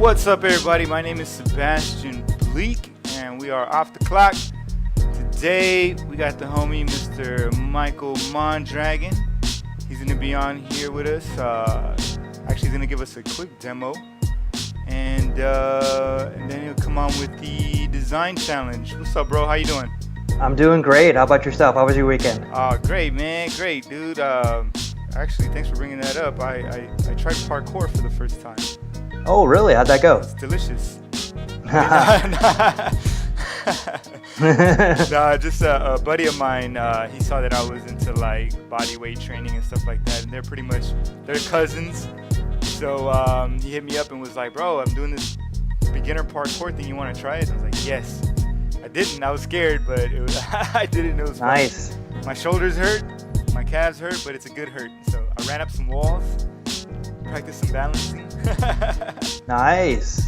What's up, everybody? My name is Sebastian Bleak, and we are off the clock. Today, we got the homie, Mr. Michael Mondragon. He's going to be on here with us. Actually, he's going to give us a quick demo, and then he'll come on with the design challenge. What's up, bro? How you doing? I'm doing great. How about yourself? How was your weekend? Great, man. Great, dude. Actually, thanks for bringing that up. I tried parkour for the first time. Oh, really? How'd that go? It's delicious. Just a buddy of mine, he saw that I was into like body weight training and stuff like that, and they're cousins. So he hit me up and was like, bro, I'm doing this beginner parkour thing, you want to try it? I was like, yes. I didn't, I was scared, but I did it and it was nice. Fun. My shoulders hurt, my calves hurt, but it's a good hurt. So I ran up some walls, practiced some balancing. Nice.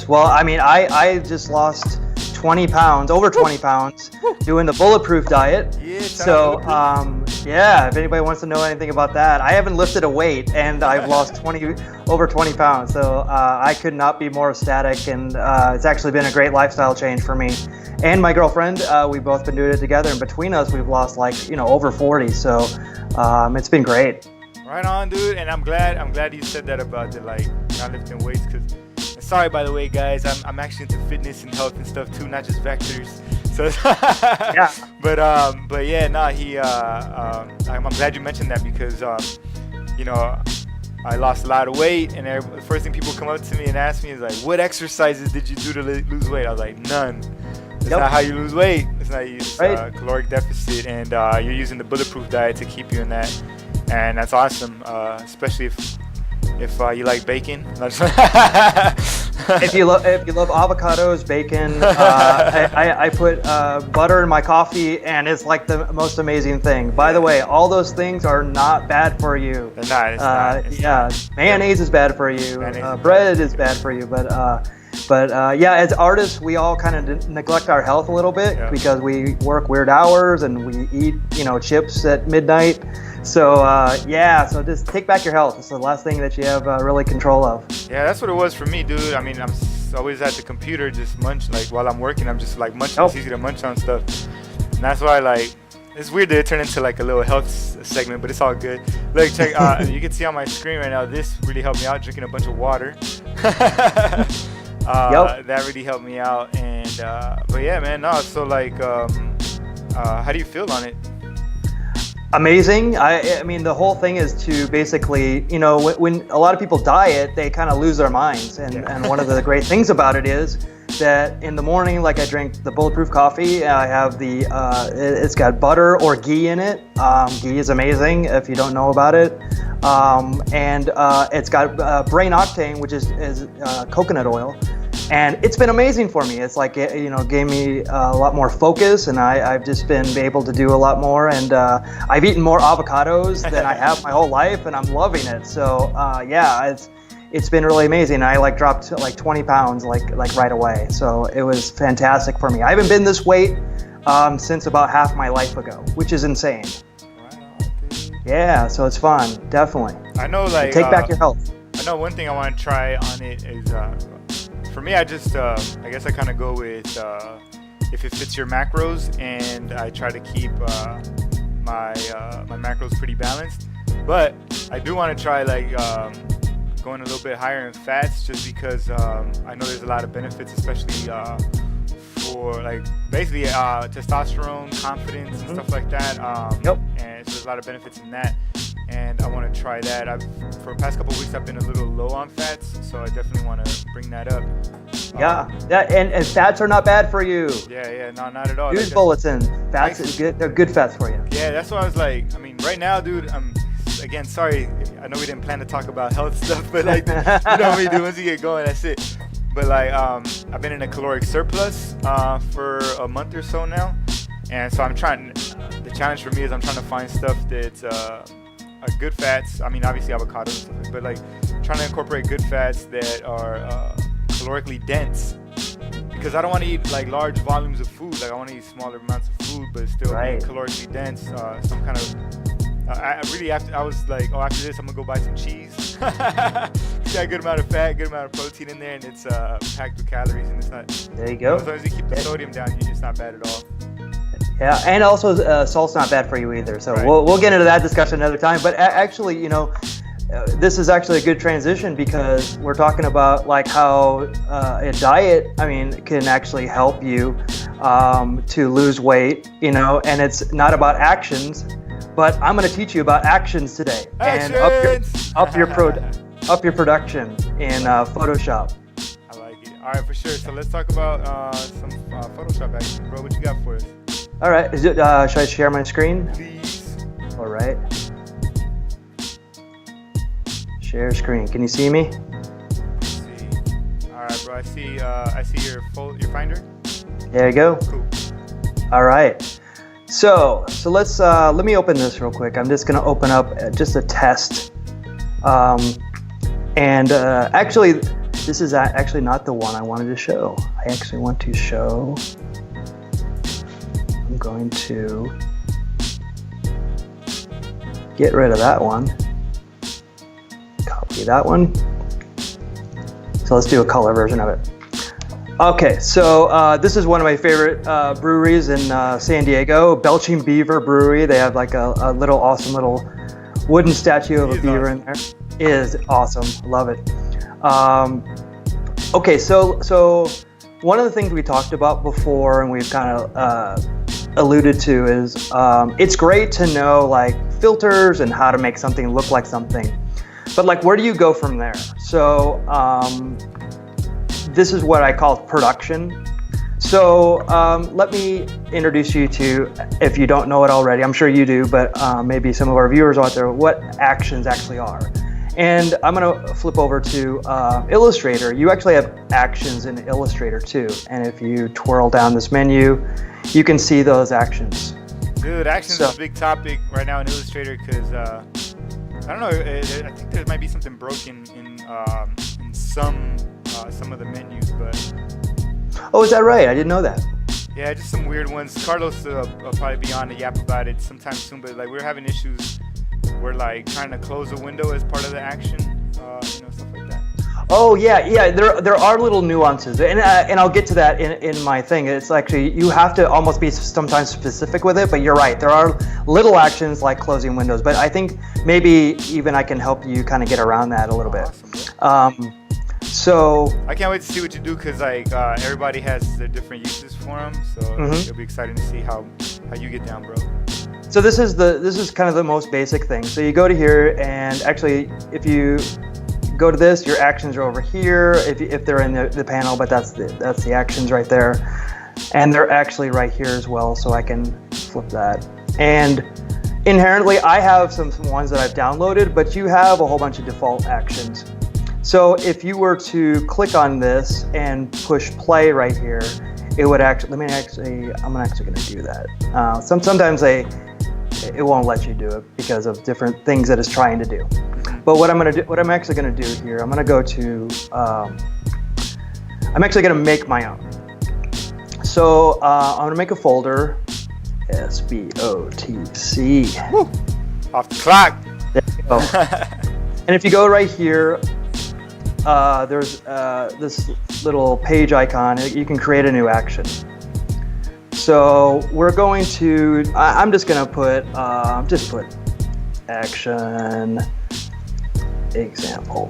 Well, I mean, I just lost 20 pounds, over 20 pounds, doing the bulletproof diet. Yeah, so, if anybody wants to know anything about that, I haven't lifted a weight and I've lost over 20 pounds. So I could not be more ecstatic, and it's actually been a great lifestyle change for me and my girlfriend. We've both been doing it together, and between us, we've lost over 40. So it's been great. Right on, dude, and I'm glad you said that about the not lifting weights, because sorry, by the way, guys, I'm actually into fitness and health and stuff too, not just vectors. So yeah. But yeah, I'm glad you mentioned that, because I lost a lot of weight, and the first thing people come up to me and ask me is like, what exercises did you do to lose weight? I was like, none. It's not how you lose weight. It's not caloric deficit, and you're using the bulletproof diet to keep you in that. And that's awesome, especially if you like bacon. if you love avocados, bacon, I put butter in my coffee, and it's like the most amazing thing. By the way, all those things are not bad for you. They're not. It's not. Mayonnaise is bad for you. Bread is bad for you. But as artists, we all kind of neglect our health a little bit because we work weird hours and we eat, chips at midnight. So so just take back your health. It's the last thing that you have really control of. Yeah, that's what it was for me, dude. I mean, I'm always at the computer just munching. While I'm working, I'm just munching. It's easy to munch on stuff. And that's why it's weird that it turned into a little health segment, but it's all good. Look, check. You can see on my screen right now, this really helped me out, drinking a bunch of water. That really helped me out. And but yeah, man, so how do you feel on it? Amazing. I mean, the whole thing is to basically, when a lot of people diet, they kind of lose their minds. And one of the great things about it is that in the morning, I drink the bulletproof coffee. I have it's got butter or ghee in it. Ghee is amazing if you don't know about it. And it's got brain octane, which is coconut oil. And it's been amazing for me. It's gave me a lot more focus, and I've just been able to do a lot more. And I've eaten more avocados than I have my whole life, and I'm loving it. So it's been really amazing. I dropped 20 pounds right away. So it was fantastic for me. I haven't been this weight since about half my life ago, which is insane. Yeah, so it's fun, definitely. I know, take back your health. I know one thing I want to try on it is. For me, I just, I guess I kind of go with if it fits your macros, and I try to keep my macros pretty balanced. But I do want to try going a little bit higher in fats, just because I know there's a lot of benefits, especially for basically testosterone, confidence, and stuff like that. And so there's a lot of benefits in that. And I want to try that. For the past couple of weeks, I've been a little low on fats, so I definitely want to bring that up. And fats are not bad for you. No, not at all. Use bulletin. Fats is good. They're good fats for you. Yeah, that's why I was right now, dude, again, sorry, I know we didn't plan to talk about health stuff, but you know what we do, once you get going, that's it. But I've been in a caloric surplus for a month or so now, and so I'm trying. The challenge for me is I'm trying to find stuff that's good fats. I mean, obviously avocados, but trying to incorporate good fats that are calorically dense, because I don't want to eat large volumes of food. I want to eat smaller amounts of food, but still be calorically dense. Some kind of I was like, oh, after this, I'm gonna go buy some cheese. It's got a good amount of fat, good amount of protein in there, and it's packed with calories, and it's not. There you go. As long as you keep the sodium down, it's not bad at all. Yeah, and also salt's not bad for you either. So Right. we'll get into that discussion another time. But actually, this is actually a good transition because we're talking about like how a diet, can actually help you to lose weight, and it's not about actions, but I'm going to teach you about actions today and up your production in Photoshop. I like it. All right, for sure. So let's talk about some Photoshop actions, bro. What you got for us? All right, should I share my screen? Please. All right. Share screen. Can you see me? Let's see. All right, bro. I see your Finder. There you go. Cool. All right. So let's let me open this real quick. I'm just gonna open up just a test. Actually, this is actually not the one I wanted to show. I actually want to show. I'm going to get rid of that one. Copy that one. So let's do a color version of it. Okay, so this is one of my favorite breweries in San Diego, Belching Beaver Brewery. They have like a awesome little wooden statue of a beaver in there. It is awesome, love it. Okay, so one of the things we talked about before and we've kind of alluded to is it's great to know like filters and how to make something look like something. But like, where do you go from there? So this is what I call production. So let me introduce you to, if you don't know it already, I'm sure you do, but maybe some of our viewers out there, what actions actually are. And I'm gonna flip over to Illustrator. You actually have actions in Illustrator too. And if you twirl down this menu, you can see those actions. Dude, actions is a big topic right now in Illustrator because I don't know. I think there might be something broken in some of the menus, but. Oh, is that right? I didn't know that. Yeah, just some weird ones. Carlos will probably be on to yap about it sometime soon, but like we're having issues. We're like trying to close a window as part of the action, stuff like that. Oh yeah. There are little nuances, and I'll get to that in my thing. It's actually you have to almost be sometimes specific with it, but you're right. There are little actions like closing windows, but I think maybe even I can help you kind of get around that a little bit. Awesome. So I can't wait to see what you do because like everybody has their different uses for them, so it'll be exciting to see how you get down, bro. So this is kind of the most basic thing. So you go to here, and actually, if you go to this, your actions are over here. If they're in the panel, but that's the actions right there, and they're actually right here as well. So I can flip that. And inherently, I have some ones that I've downloaded, but you have a whole bunch of default actions. So if you were to click on this and push play right here, it would actually. I'm actually going to do that. Sometimes it won't let you do it because of different things that it's trying to do. But what I'm actually going to do here, I'm going to go to, I'm actually going to make my own. So I'm going to make a folder, SBOTC. Woo. Off the clock. There you go. And if you go right here, there's this little page icon. You can create a new action. So we're going to, I'm just going to put action example.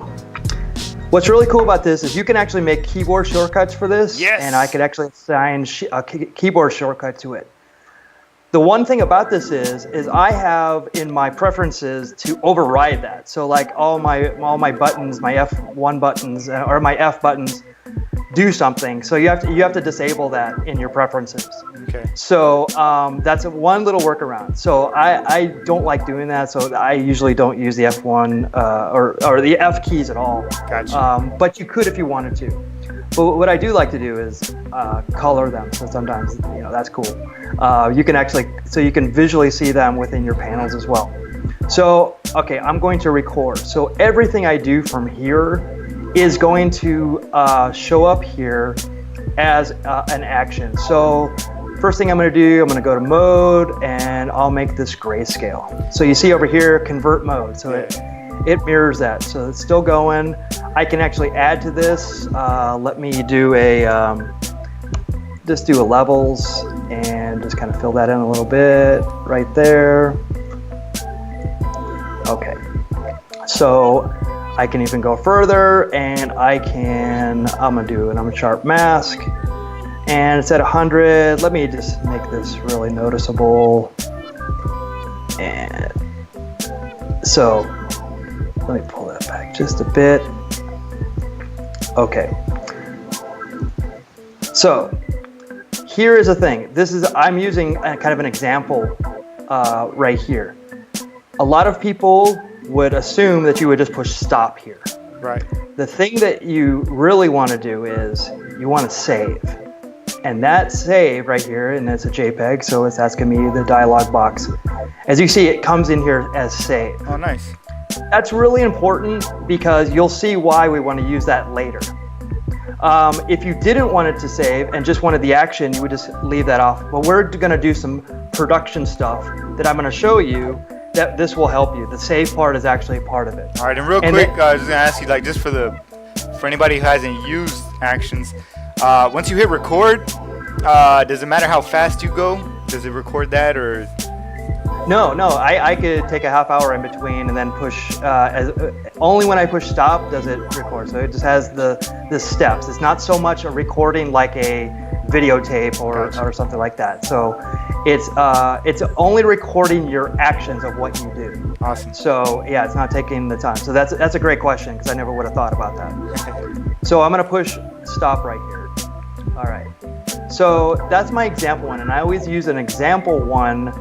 What's really cool about this is you can actually make keyboard shortcuts for this. Yes. And I could actually assign a keyboard shortcut to it. The one thing about this is I have in my preferences to override that. So like all my buttons, my F1 buttons or my F buttons do something. So you have to disable that in your preferences. Okay. So that's one little workaround. So I don't like doing that. So I usually don't use the F1 or the F keys at all. Gotcha. But you could if you wanted to. But what I do like to do is color them. So sometimes that's cool. You can visually see them within your panels as well. So okay, I'm going to record. So everything I do from here is going to show up here as an action. So first thing I'm going to do, I'm going to go to mode, and I'll make this grayscale. So you see over here, convert mode. So it mirrors that. So it's still going. I can actually add to this. Let me do just do a levels and just kind of fill that in a little bit right there. Okay. So I can even go further, and I'm gonna sharp mask, and it's at 100. Let me just make this really noticeable. And so let me pull that back just a bit. Okay. So here is the thing. I'm using kind of an example right here. A lot of people would assume that you would just push stop here. Right. The thing that you really want to do is you want to save. And that save right here, and it's a JPEG, so it's asking me the dialog box. As you see, it comes in here as save. Oh, nice. That's really important because you'll see why we want to use that later. If you didn't want it to save and just wanted the action, you would just leave that off. But we're going to do some production stuff that I'm going to show you that this will help you. The save part is actually part of it. All right, and real quick, I was gonna ask you, like, just for anybody who hasn't used actions, once you hit record, does it matter how fast you go? Does it record that, or? No. I could take a half hour in between and then push. Only when I push stop does it record. So it just has the steps. It's not so much a recording like a videotape or something like that. So it's only recording your actions of what you do. Awesome. So yeah, it's not taking the time. So that's a great question because I never would have thought about that. So I'm gonna push stop right here. All right. So that's my example one, and I always use an example one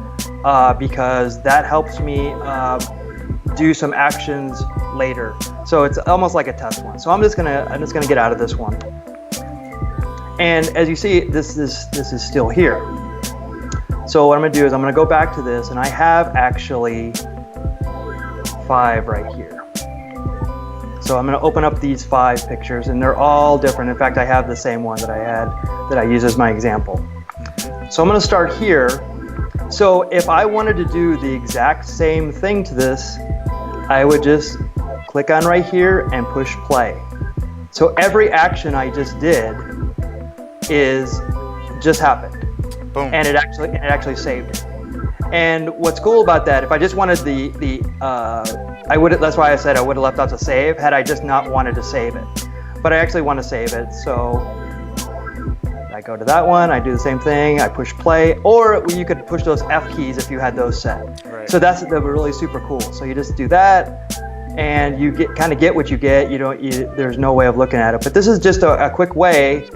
because that helps me do some actions later. So it's almost like a test one. So I'm just gonna get out of this one. And as you see, this is still here. So what I'm gonna do is I'm gonna go back to this, and I have actually 5 right here. So I'm gonna open up these 5 pictures, and they're all different. In fact, I have the same one that I use as my example. So I'm gonna start here. So if I wanted to do the exact same thing to this, I would just click on right here and push play. So every action I just did just happened. Boom. And it actually saved it. And what's cool about that, if I just wanted that's why I said I would have left out the save had I just not wanted to save it. But I actually want to save it, so I go to that one, I do the same thing, I push play, or you could push those F keys if you had those set. Right. So that's really super cool. So you just do that, and you get what you get. There's no way of looking at it. But this is just a quick way.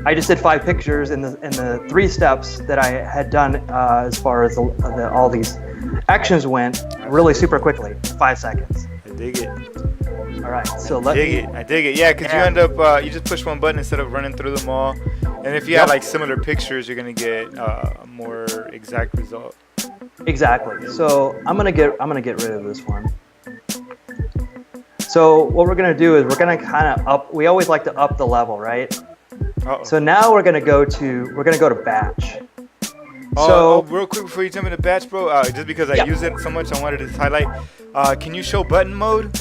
I just did 5 pictures in the 3 steps that I had done as far as all these actions went, really super quickly, 5 seconds. I dig it. All right, so I dig it. Yeah, because you end up you just push one button instead of running through them all. And if you have like similar pictures, you're gonna get a more exact result. Exactly. So I'm gonna get rid of this one. So what we're gonna do is we're gonna kind of up. We always like to up the level, right? Uh-oh. So now we're gonna go to batch. So real quick before you jump into batch, bro, just because I use it so much, I wanted to highlight. Can you show button mode?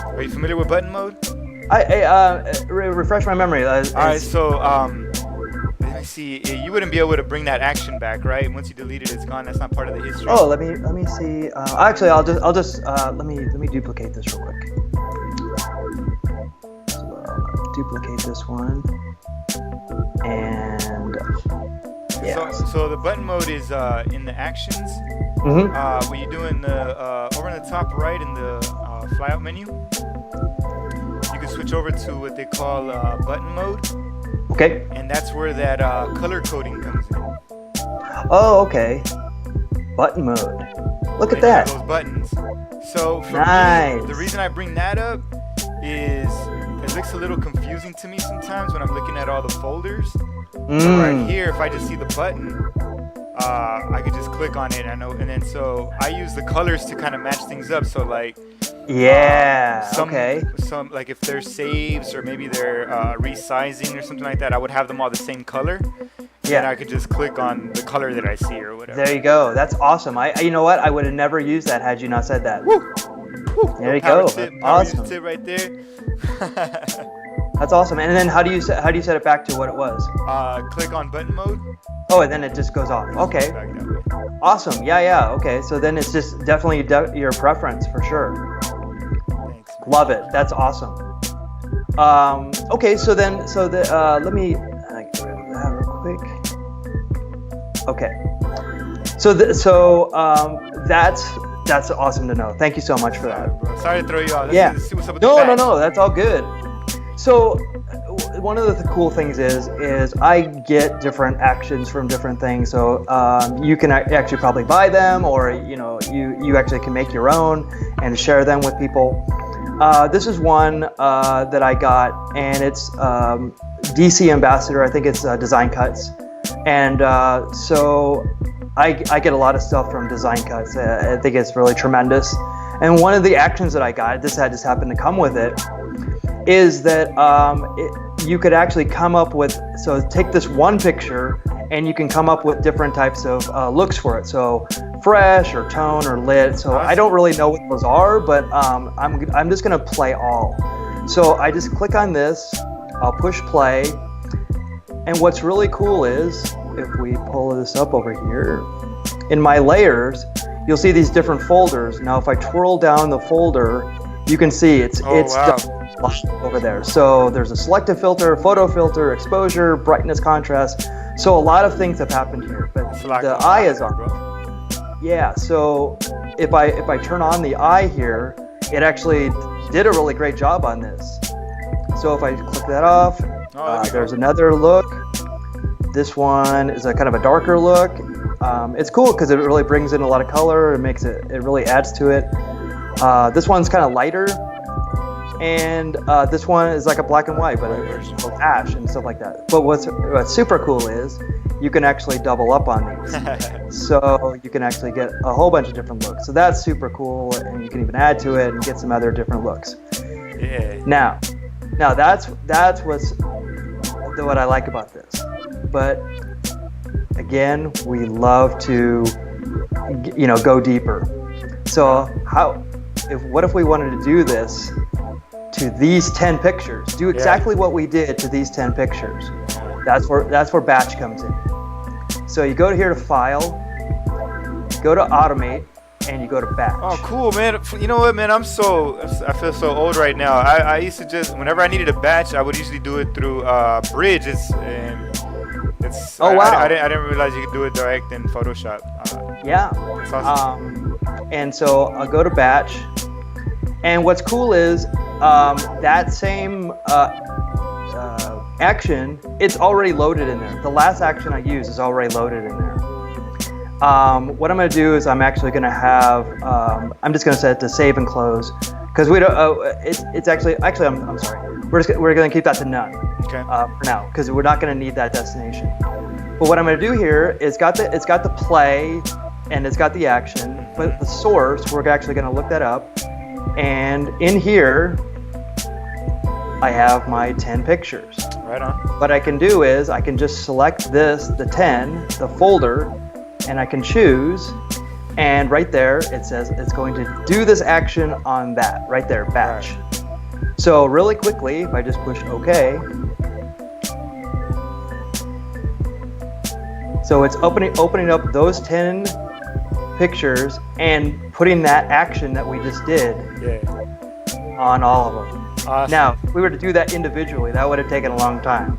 Are you familiar with button mode? Refresh my memory. All right, so let me see. You wouldn't be able to bring that action back, right? Once you delete it, it's gone. That's not part of the history. Oh, let me see. Actually, I'll just let me duplicate this real quick. So, duplicate this one, and yeah. So the button mode is in the actions. Mm-hmm. When you're doing the over in the top right in the flyout menu, you can switch over to what they call button mode. Okay. And that's where that color coding comes in. Oh, okay. Button mode. Look at that. Those buttons. So for nice. me, the reason I bring that up is it looks a little confusing to me sometimes when I'm looking at all the folders. So right here, if I just see the button, I could just click on it. I know, and then so I use the colors to kind of match things up. So like Yeah. Some, Okay. Some like if they're saves or maybe they're resizing or something like that, I would have them all the same color. Yeah. And I could just click on the color that I see or whatever. There you go. That's awesome. You know what? I would have never used that had you not said that. Woo! Woo! There you Power go. tip, That's power awesome. tip right there. That's awesome. And then how do you set it back to what it was? Click on button mode. Oh, and then it just goes off. Okay. Back that way. Awesome. Yeah. Okay. So then it's just definitely your preference for sure. Thanks. Man. Love it. That's awesome. Okay. So let me grab that real quick. Okay. That's awesome to know. Thank you so much for that. Bro. Sorry to throw you off. Let's see what's up with the No. patch. That's all good. So one of the cool things is I get different actions from different things. So you can actually probably buy them, or you actually can make your own and share them with people. This is one that I got, and it's DC Ambassador. I think it's Design Cuts, and so I get a lot of stuff from Design Cuts. I think it's really tremendous. And one of the actions that I got, this had just happened to come with it, is that you could actually come up with, so take this one picture and you can come up with different types of looks for it. So fresh or tone or lit. So I don't really know what those are, but I'm just gonna play all. So I just click on this, I'll push play. And what's really cool is, if we pull this up over here, in my layers, you'll see these different folders. Now if I twirl down the folder, you can see it's wow. over there. So there's a selective filter, photo filter, exposure, brightness, contrast. So a lot of things have happened here, but the eye is on. Yeah, so if I turn on the eye here, it actually did a really great job on this. So if I click that off, there's another look. This one is a kind of a darker look. It's cool because it really brings in a lot of color. It really adds to it. This one's kind of lighter. And this one is like a black and white, but it's ash and stuff like that. But what's super cool is you can actually double up on these. So you can actually get a whole bunch of different looks. So that's super cool, and you can even add to it and get some other different looks. Yeah. Now that's what I like about this. But again, we love to go deeper. So what if we wanted to do this to these 10 pictures? Do exactly what we did to these 10 pictures. That's where batch comes in. So you go here to File, go to Automate, and you go to Batch. Oh, cool, man. You know what, man? I feel so old right now. I used to just, whenever I needed a batch, I would usually do it through Bridge. Oh, wow. I didn't realize you could do it direct in Photoshop. Yeah. It's awesome. And so I'll go to Batch. And what's cool is that same action, it's already loaded in there. The last action I use is already loaded in there. What I'm going to do is I'm actually going to have, I'm just going to set it to save and close, because we don't. It's actually I'm sorry. We're going to keep that to none. Okay. For now, because we're not going to need that destination. But what I'm going to do here is it's got the play and it's got the action, but the source, we're actually going to look that up. And in here, I have my 10 pictures. Right on. What I can do is I can just select the 10, the folder, and I can choose. And right there, it says it's going to do this action on that, right there, batch. Right. So really quickly, if I just push OK, so it's opening up those 10 pictures and putting that action that we just did on all of them. Awesome. Now, if we were to do that individually, that would have taken a long time.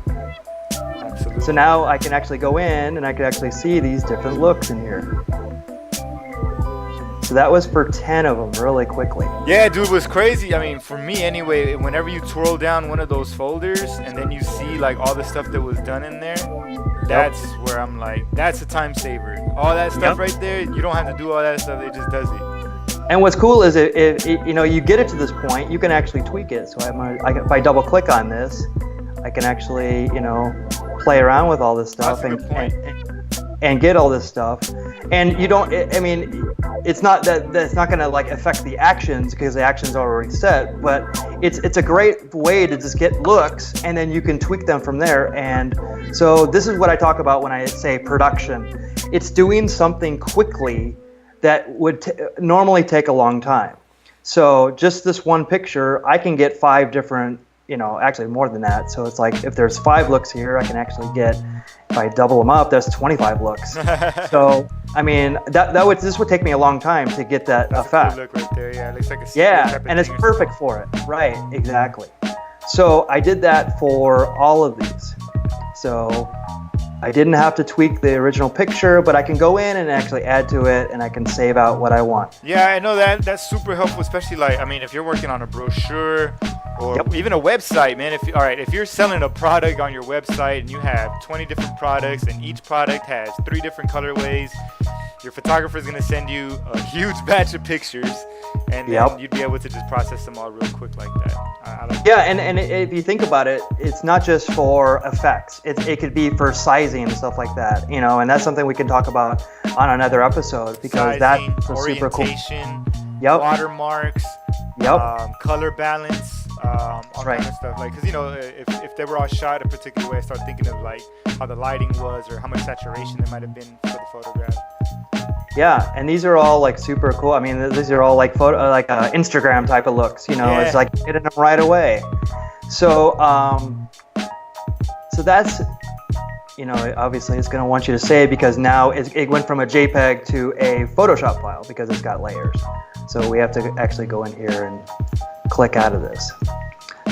Absolutely. So now I can actually go in and I can actually see these different looks in here. So that was for 10 of them really quickly. Yeah, dude, it was crazy. I mean, for me anyway, whenever you twirl down one of those folders and then you see like all the stuff that was done in there, that's where I'm like, that's a time saver. All that stuff right there, you don't have to do all that stuff, it just does it. And what's cool is if you get it to this point, you can actually tweak it. So if I double click on this, I can actually play around with all this stuff. That's a good point. and get all this stuff. And you don't, I mean, it's not that's not going to like affect the actions because the actions are already set, but it's a great way to just get looks, and then you can tweak them from there. And so this is what I talk about when I say production. It's doing something quickly that would normally take a long time. So just this one picture, I can get 5 different, actually more than that. So it's like if there's 5 looks here, I can actually get, if I double them up, that's 25 looks. So I mean, this would take me a long time to get that That's effect. a cool look right there. Yeah, it looks like a Yeah, and it's perfect for it. Right, exactly. So I did that for all of these. So I didn't have to tweak the original picture, but I can go in and actually add to it, and I can save out what I want. Yeah, I know that's super helpful, especially like, I mean, if you're working on a brochure or even a website, man. If you're selling a product on your website and you have 20 different products and each product has 3 different colorways, your photographer is going to send you a huge batch of pictures, and then you'd be able to just process them all real quick like that. I like that. And if you think about it, it's not just for effects. It could be for sizing and stuff like that, and that's something we can talk about on another episode because Sizing, that's super cool. orientation, Yep. watermarks, color balance, all right. kind of stuff. Like, because if they were all shot a particular way, I start thinking of like how the lighting was or how much saturation there might have been for the photograph. Yeah, and these are all like super cool. I mean, these are all like Instagram type of looks. It's like getting them right away. So, so that's, obviously it's going to want you to save because now it went from a JPEG to a Photoshop file because it's got layers. So we have to actually go in here and click out of this.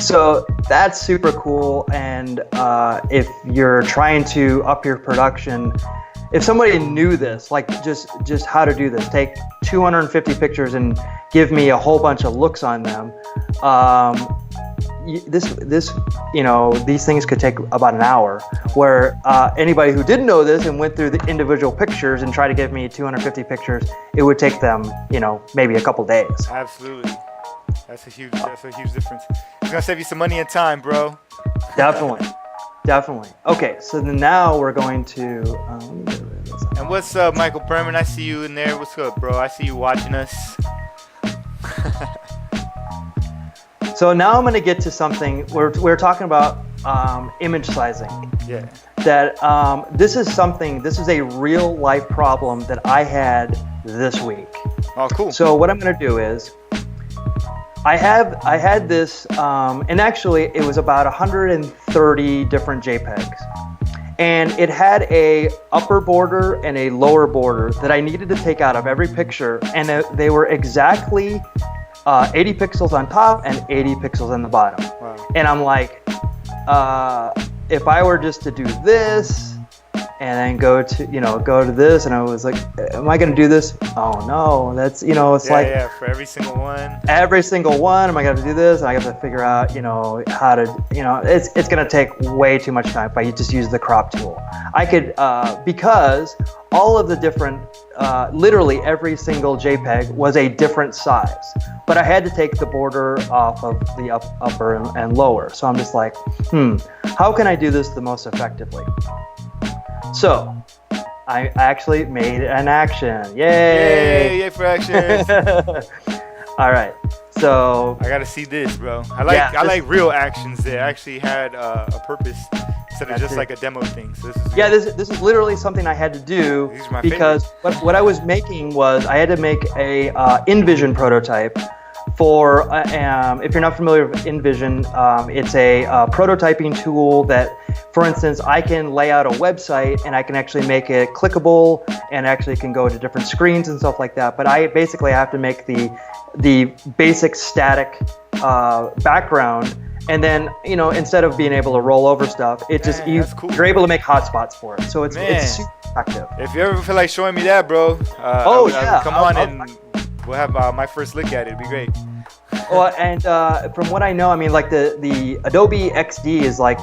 So that's super cool. And if you're trying to up your production, if somebody knew this, like just how to do this, take 250 pictures and give me a whole bunch of looks on them, these things could take about an hour. Where anybody who didn't know this and went through the individual pictures and tried to give me 250 pictures, it would take them, maybe a couple days. Absolutely, that's a huge difference. It's gonna save you some money and time, bro. Definitely. Okay, so then now we're going to. Let me get rid of this. And what's up, Michael Berman? I see you in there. What's up, bro? I see you watching us. So now I'm going to get to something. We're talking about image sizing. Yeah. That this is a real life problem that I had this week. Oh, cool. So what I'm going to do is. I had this, and actually it was about 130 different JPEGs, and it had a upper border and a lower border that I needed to take out of every picture, and they were exactly 80 pixels on top and 80 pixels on the bottom. Wow. And I'm like, if I were just to do this and then go to this, and I was like, am I going to do this? Oh no, that's, it's for every single one. Am I going to do this? And I have to figure out, how to, it's going to take way too much time if I just use the crop tool. I could, because all of the different, literally every single JPEG was a different size, but I had to take the border off of the upper and lower. So I'm just like, how can I do this the most effectively? So, I actually made an action. Yay! Yay for action! All right. So I gotta see this, bro. I like real actions that actually had a purpose instead of just like a demo thing. So this is literally something I had to do because what I was making was I had to make a InVision prototype. For if you're not familiar with InVision, it's a prototyping tool that, for instance, I can lay out a website and I can actually make it clickable and actually can go to different screens and stuff like that. But I basically have to make the basic static background, and then instead of being able to roll over stuff, you're able to make hotspots for it. So it's super effective. If you ever feel like showing me that, bro, come on and we'll have my first look at it. It'd be great. Well, and from what I know, I mean, like the Adobe XD is like,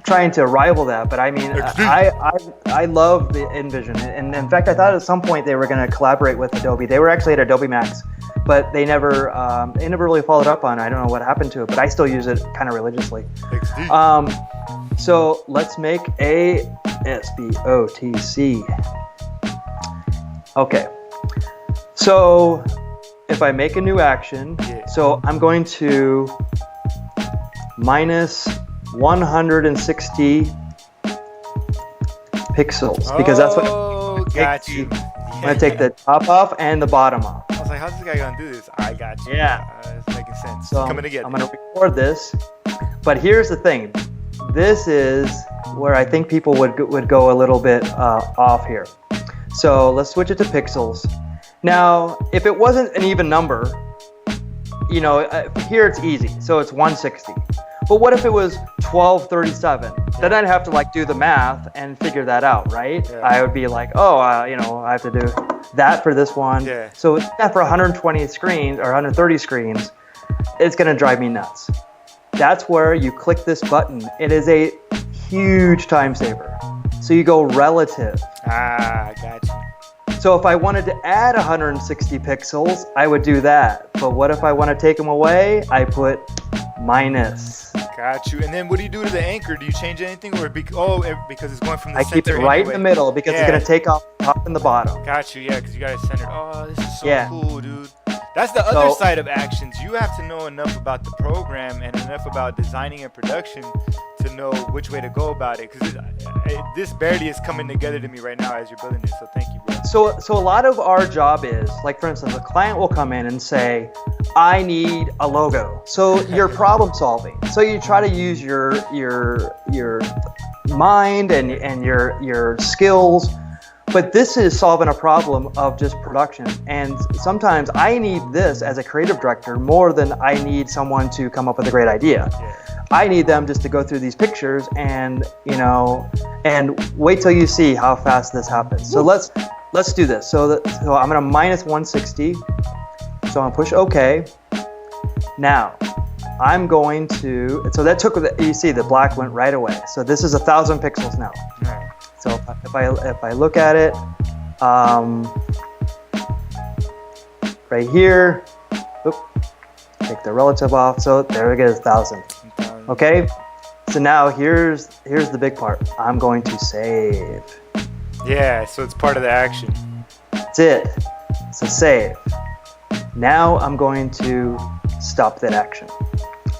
trying to rival that. But I mean, I love the InVision. And in fact, I thought at some point they were going to collaborate with Adobe. They were actually at Adobe Max, but they never really followed up on it. I don't know what happened to it, but I still use it kind of religiously. XD. So let's make a SBOTC. Okay. So if I make a new action, so I'm going to minus 160 pixels because that's what got you. I'm going to take the top off and the bottom off. I was like, how's this guy going to do this? I got you. Yeah. It's making sense. So it's coming together. I'm going to record this. But here's the thing. This is where I think people would go a little bit off here. So let's switch it to pixels. Now, if it wasn't an even number, you know, here it's easy. So it's 160. But what if it was 1237? Then I'd have to like do the math and figure that out, right? Yeah. I would be like, oh, you know, I have to do that for this one. Yeah. So for 120 screens or 130 screens, it's going to drive me nuts. That's where you click this button. It is a huge time saver. So you go relative. I got you. So if I wanted to add 160 pixels, I would do that. But what if I want to take them away? I put minus. Got you. And then what do you do to the anchor? Do you change anything, or because it's going from the I center? keep it right anyway? in the middle because it's going to take off the top and the bottom. Got you. Yeah, because you got it centered. Oh, this is so Yeah. cool, dude. That's the other side of actions. You have to know enough about the program and enough about designing and production to know which way to go about it. Because this barely is coming together to me right now as you're building it. So thank you, bro. So a lot of our job is, like for instance, a client will come in and say, I need a logo. So you're problem solving. So you try to use your mind and your skills. But this is solving a problem of just production. And sometimes I need this as a creative director more than I need someone to come up with a great idea. Yeah. I need them just to go through these pictures and, you know, and wait till you see how fast this happens. So let's do this. So I'm going to minus 160. So I'm going to push OK. Now I'm going to, so that took, you see the black went right away. So this is 1,000 pixels now. Right. So if I look at it, right here, take the relative off. So there we go, 1,000. Okay. So now here's the big part. I'm going to save. Yeah. So it's part of the action. That's it. So save. Now I'm going to stop that action.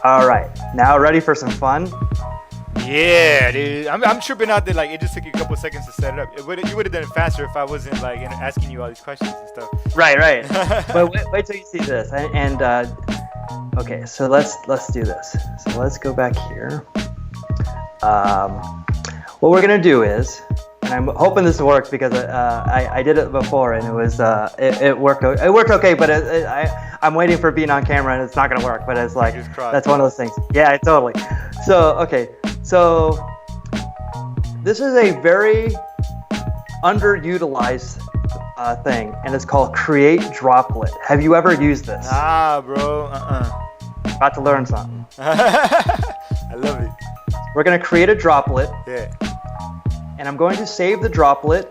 All right. Now ready for some fun? Yeah, dude. I'm tripping out that like it just took you a couple seconds to set it up. You would have done it faster if I wasn't like asking you all these questions and stuff. Right. But wait till you see this. And okay, so let's do this. So let's go back here. What we're gonna do is, and I'm hoping this works because I did it before and it was it worked. It worked okay, but I'm waiting for being on camera and it's not gonna work. But it's like that's one of those things. Yeah, totally. So okay. So this is a very underutilized thing, and it's called Create Droplet. Have you ever used this? Nah, bro. About to learn something. I love it. We're going to create a droplet. Yeah. And I'm going to save the droplet.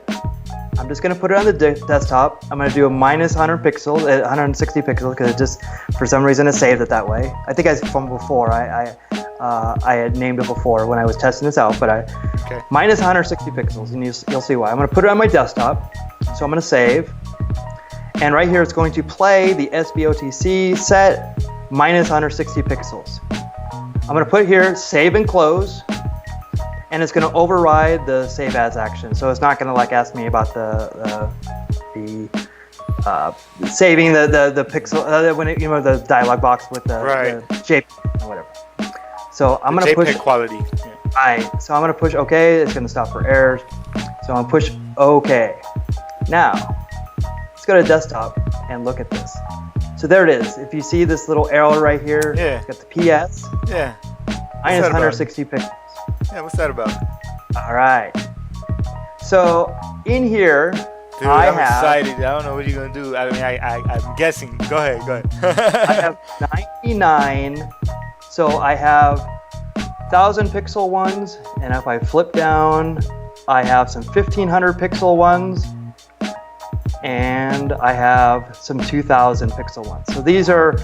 I'm just going to put it on the desktop. I'm going to do a minus 100 pixels, 160 pixels, because it just, for some reason, it saved it that way. I think from before. I had named it before when I was testing this out, but minus 160 pixels, and you'll see why. I'm going to put it on my desktop, so I'm going to save, and right here it's going to play the SBOTC set minus 160 pixels. I'm going to put here save and close, and it's going to override the save as action, so it's not going to like ask me about the saving the pixel when it, you know, the dialog box with the JPEG or whatever. So I'm going to push quality. Right. So I'm going to push OK. It's going to stop for errors. So I'm going to push OK. Now, let's go to desktop and look at this. So there it is. If you see this little arrow right here, it's got the PS. Yeah. Minus 160 pixels. Yeah, what's that about? All right. So in here, dude, I'm excited. I don't know what you're going to do. I mean, I'm guessing. Go ahead. I have 99. So I have 1,000 pixel ones, and if I flip down, I have some 1,500 pixel ones, and I have some 2,000 pixel ones. So these are,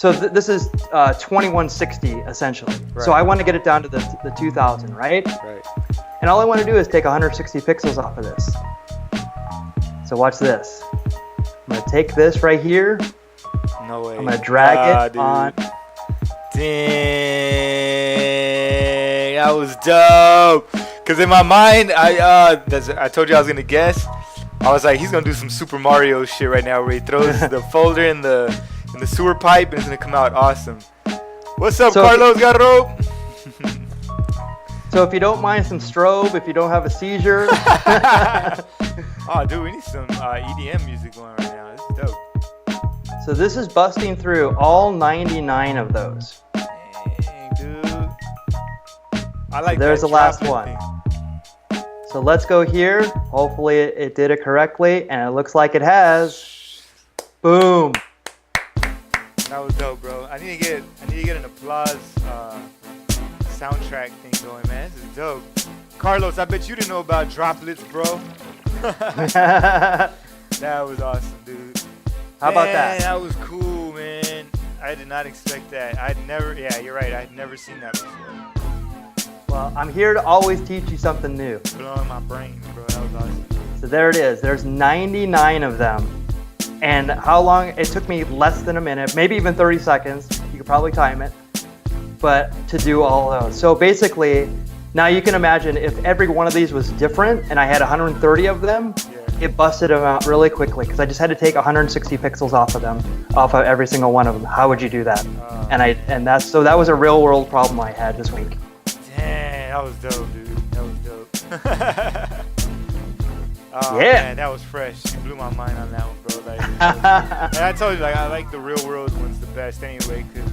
this is 2160 essentially. Right. So I want to get it down to the 2,000, right? Right. And all I want to do is take 160 pixels off of this. So watch this. I'm going to take this right here. No way. I'm going to drag it dude. on. Dang, that was dope. Cause in my mind, I told you I was gonna guess. I was like, he's gonna do some Super Mario shit right now, where he throws the folder in the sewer pipe, and it's gonna come out awesome. What's up, Carlos Garro? So if you don't mind some strobe, if you don't have a seizure. Oh, dude, we need some EDM music going right now. This is dope. So this is busting through all 99 of those. Dang, dude. I like There's that the last dropping one. thing. So let's go here. Hopefully it did it correctly, and it looks like it has. Boom. That was dope, bro. I need to get an applause soundtrack thing going, man. This is dope. Carlos, I bet you didn't know about droplets, bro. That was awesome, dude. How about that? That was cool, man. I did not expect that. Yeah, you're right. I'd never seen that before. Well, I'm here to always teach you something new. Blowing my brain, bro. That was awesome. So there it is. There's 99 of them. And how long? It took me less than a minute, maybe even 30 seconds. You could probably time it. But to do all of those. So basically, now you can imagine if every one of these was different and I had 130 of them, it busted them out really quickly because I just had to take 160 pixels off of every single one of them. How would you do that? That was a real world problem I had this week. Dang, that was dope, dude. That was dope. Oh, yeah. Man, that was fresh. You blew my mind on that one, bro. Like, and I told you, like, I like the real world ones the best anyway, because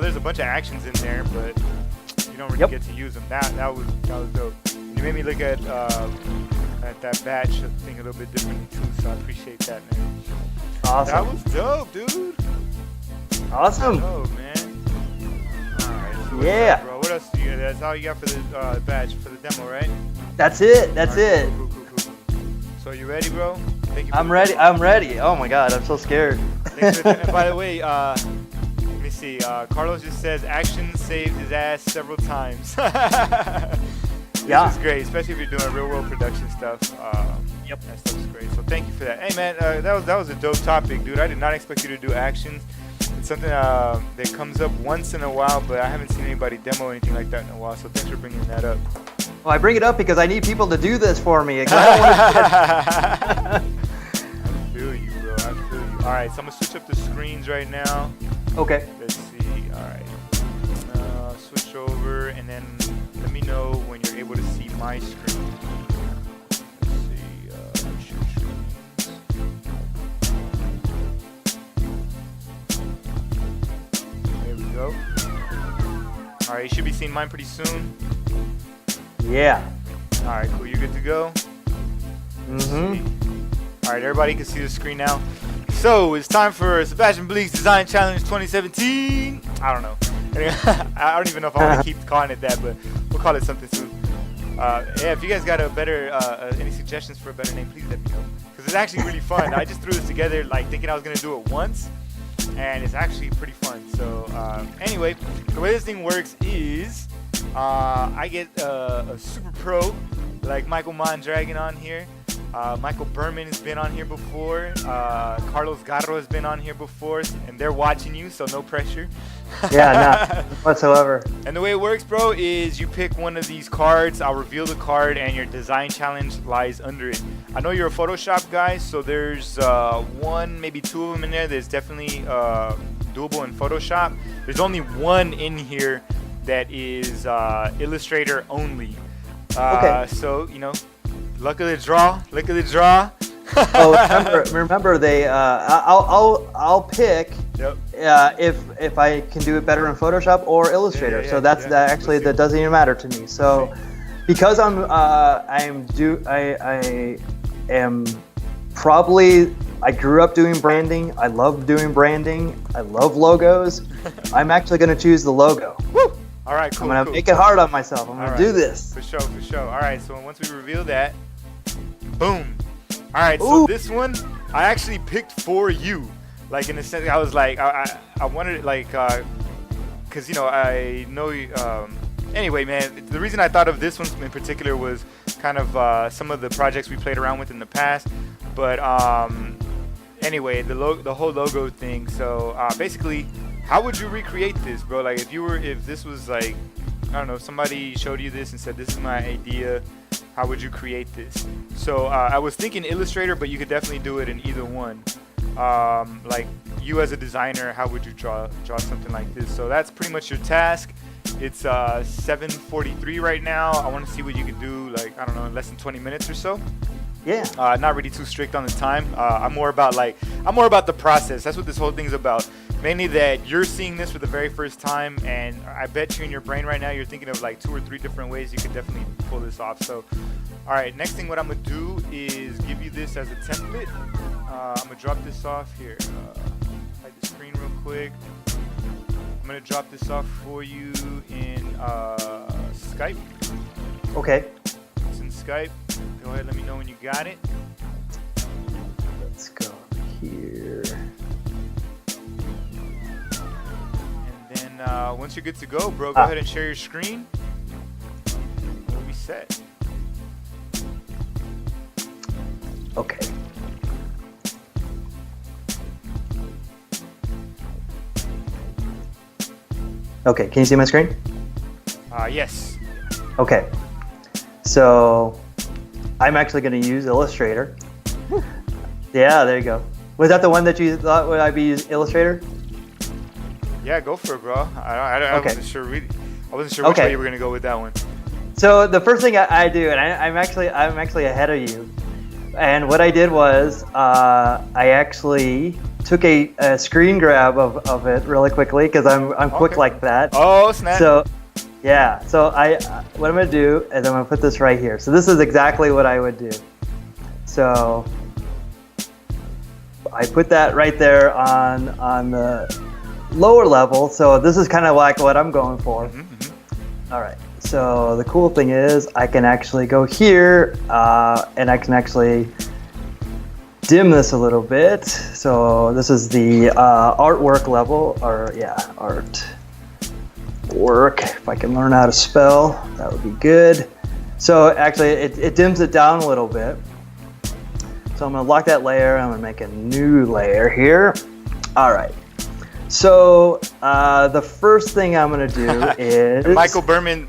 there's a bunch of actions in there, but you don't really get to use them. That was dope. You made me look at that batch thing a little bit differently too, so I appreciate that, man. Awesome. That was dope, dude. Awesome. Dope, man. All right. So what's Yeah. up, bro? What else do you got? That's all you got for the batch for the demo, right? That's it. That's it. Cool. So you ready, bro? Thank you. I'm ready. I'm ready. Oh my God, I'm so scared. And by the way, let me see. Carlos just says action saved his ass several times. This is great, especially if you're doing real world production stuff. That stuff's great. So thank you for that. Hey man, that was a dope topic, dude. I did not expect you to do actions. It's something that comes up once in a while, but I haven't seen anybody demo anything like that in a while. So thanks for bringing that up. Well, I bring it up because I need people to do this for me. I feel you, bro. I feel you. All right, so I'm gonna switch up the screens right now. Okay. Let's see. All right. Switch over, and then let me know when you're able to see my screen. Let's see. Share screens. There we go. All right, you should be seeing mine pretty soon. Yeah. All right, cool. You're good to go. Mm-hmm. All right, everybody can see the screen now. So it's time for Sebastian Bleak's Design Challenge 2017. I don't know. I don't even know if I want to keep calling it that, but we'll call it something soon. If you guys got a better, any suggestions for a better name, please let me know. Because it's actually really fun. I just threw this together like thinking I was going to do it once, and it's actually pretty fun. So anyway, the way this thing works is I get a super pro like Michael Mondragon on here. Michael Berman has been on here before. Carlos Garro has been on here before, and they're watching you, so no pressure. Yeah, not whatsoever. And the way it works, bro, is you pick one of these cards. I'll reveal the card, and your design challenge lies under it. I know you're a Photoshop guy, so there's one, maybe two of them in there that's definitely doable in Photoshop. There's only one in here that is Illustrator only. Okay. So, luck of the draw. Remember they. I'll pick. Yep. If I can do it better in Photoshop or Illustrator. So that doesn't even matter to me. So because I grew up doing branding. I love doing branding. I love logos. I'm actually going to choose the logo. Woo! All right, cool. I'm going to make it hard on myself. I'm going to do this. For sure. All right, so once we reveal that, boom. All right, so this one I actually picked for you. Like, in a sense, I was like, I wanted it, like, because, I know Anyway, man, the reason I thought of this one in particular was kind of some of the projects we played around with in the past. But anyway, the whole logo thing. So basically, how would you recreate this, bro? Like if this was like, I don't know, if somebody showed you this and said, this is my idea, how would you create this? So I was thinking Illustrator, but you could definitely do it in either one. Like you as a designer, how would you draw something like this? So that's pretty much your task. It's 7:43 right now. I want to see what you can do, like, I don't know, in less than 20 minutes or so. Yeah. Not really too strict on the time. I'm more about the process. That's what this whole thing's about. Mainly that you're seeing this for the very first time, and I bet you in your brain right now you're thinking of like 2 or 3 different ways you could definitely pull this off. So, all right, next thing what I'm gonna do is give you this as a template. I'm gonna drop this off here. Hide the screen real quick. I'm gonna drop this off for you in Skype. Okay. It's in Skype. Go ahead, let me know when you got it. Let's go here. And then once you're good to go, bro, go ahead and share your screen. We'll be set. Okay. Okay, can you see my screen? Yes. Okay. So I'm actually going to use Illustrator. Yeah, there you go. Was that the one that you thought would I be using Illustrator? Yeah, go for it, bro. I Okay. wasn't sure. I wasn't sure which way you were gonna go with that one. So the first thing I do, and I'm actually ahead of you. And what I did was I actually took a screen grab of it really quickly because I'm quick like that. Oh snap! So yeah, so what I'm gonna do is I'm gonna put this right here. So this is exactly what I would do. So I put that right there on the lower level. So this is kind of like what I'm going for. All right. So the cool thing is I can actually go here and I can actually dim this a little bit. So this is the artwork level, or yeah, art work. If I can learn how to spell, that would be good. So actually it dims it down a little bit. So I'm gonna lock that layer. I'm gonna make a new layer here. All right. So the first thing I'm gonna do is Michael Berman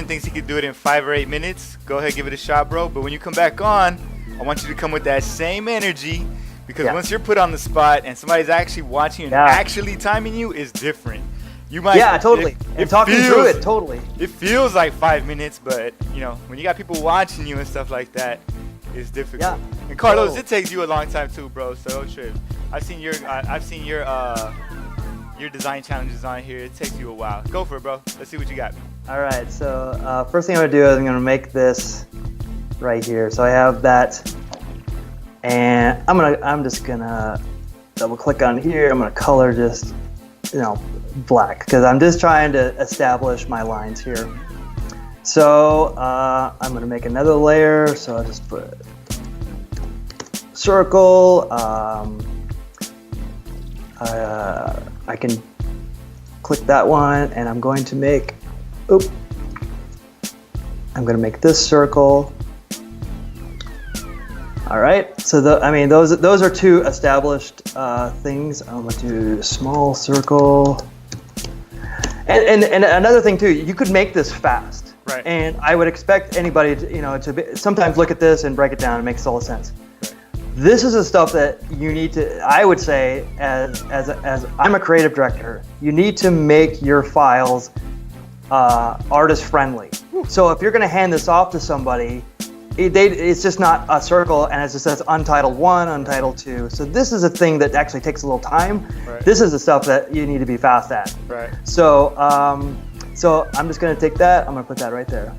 thinks he could do it in 5 or 8 minutes. Go ahead, give it a shot, bro. But when you come back on, I want you to come with that same energy, because once you're put on the spot and somebody's actually watching and actually timing you is different. You might totally. And talking through it, totally. It feels like 5 minutes, but you know, when you got people watching you and stuff like that, it's difficult. Yeah. And Carlos, it takes you a long time too, bro. So don't trip. I've seen your design challenges on here. It takes you a while. Go for it, bro. Let's see what you got. All right. So first thing I'm gonna do is I'm gonna make this right here. So I have that, and I'm just gonna double click on here. I'm gonna color just black, because I'm just trying to establish my lines here. So I'm gonna make another layer. So I'll just put circle. I can click that one, and I'm going to make, I'm going to make this circle. All right. So those are 2 established things. I'm going to do a small circle. And another thing too, you could make this fast. Right. And I would expect anybody to sometimes look at this and break it down. It makes all the sense. This is the stuff that you need to, I would say, as I'm a creative director, you need to make your files artist friendly. So if you're going to hand this off to somebody, it's just not a circle, and it just says Untitled 1, Untitled 2. So this is a thing that actually takes a little time. Right. This is the stuff that you need to be fast at. Right. So I'm just going to take that. I'm going to put that right there.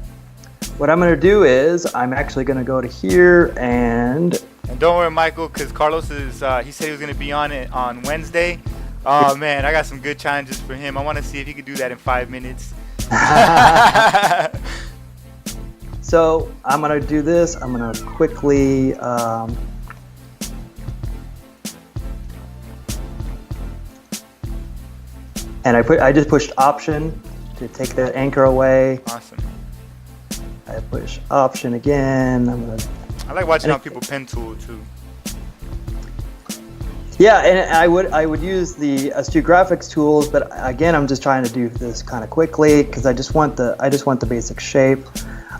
What I'm going to do is I'm actually going to go to here and don't worry, Michael, because Carlos is, he said he was going to be on it on Wednesday. Oh, man, I got some good challenges for him. I want to see if he could do that in 5 minutes. So I'm going to do this. I'm going to quickly and I just pushed Option to take that anchor away. Awesome. I push Option again. I like watching how people pen tool too. Yeah, and I would use the Astute Graphics tools, but again, I'm just trying to do this kind of quickly because I just want the basic shape.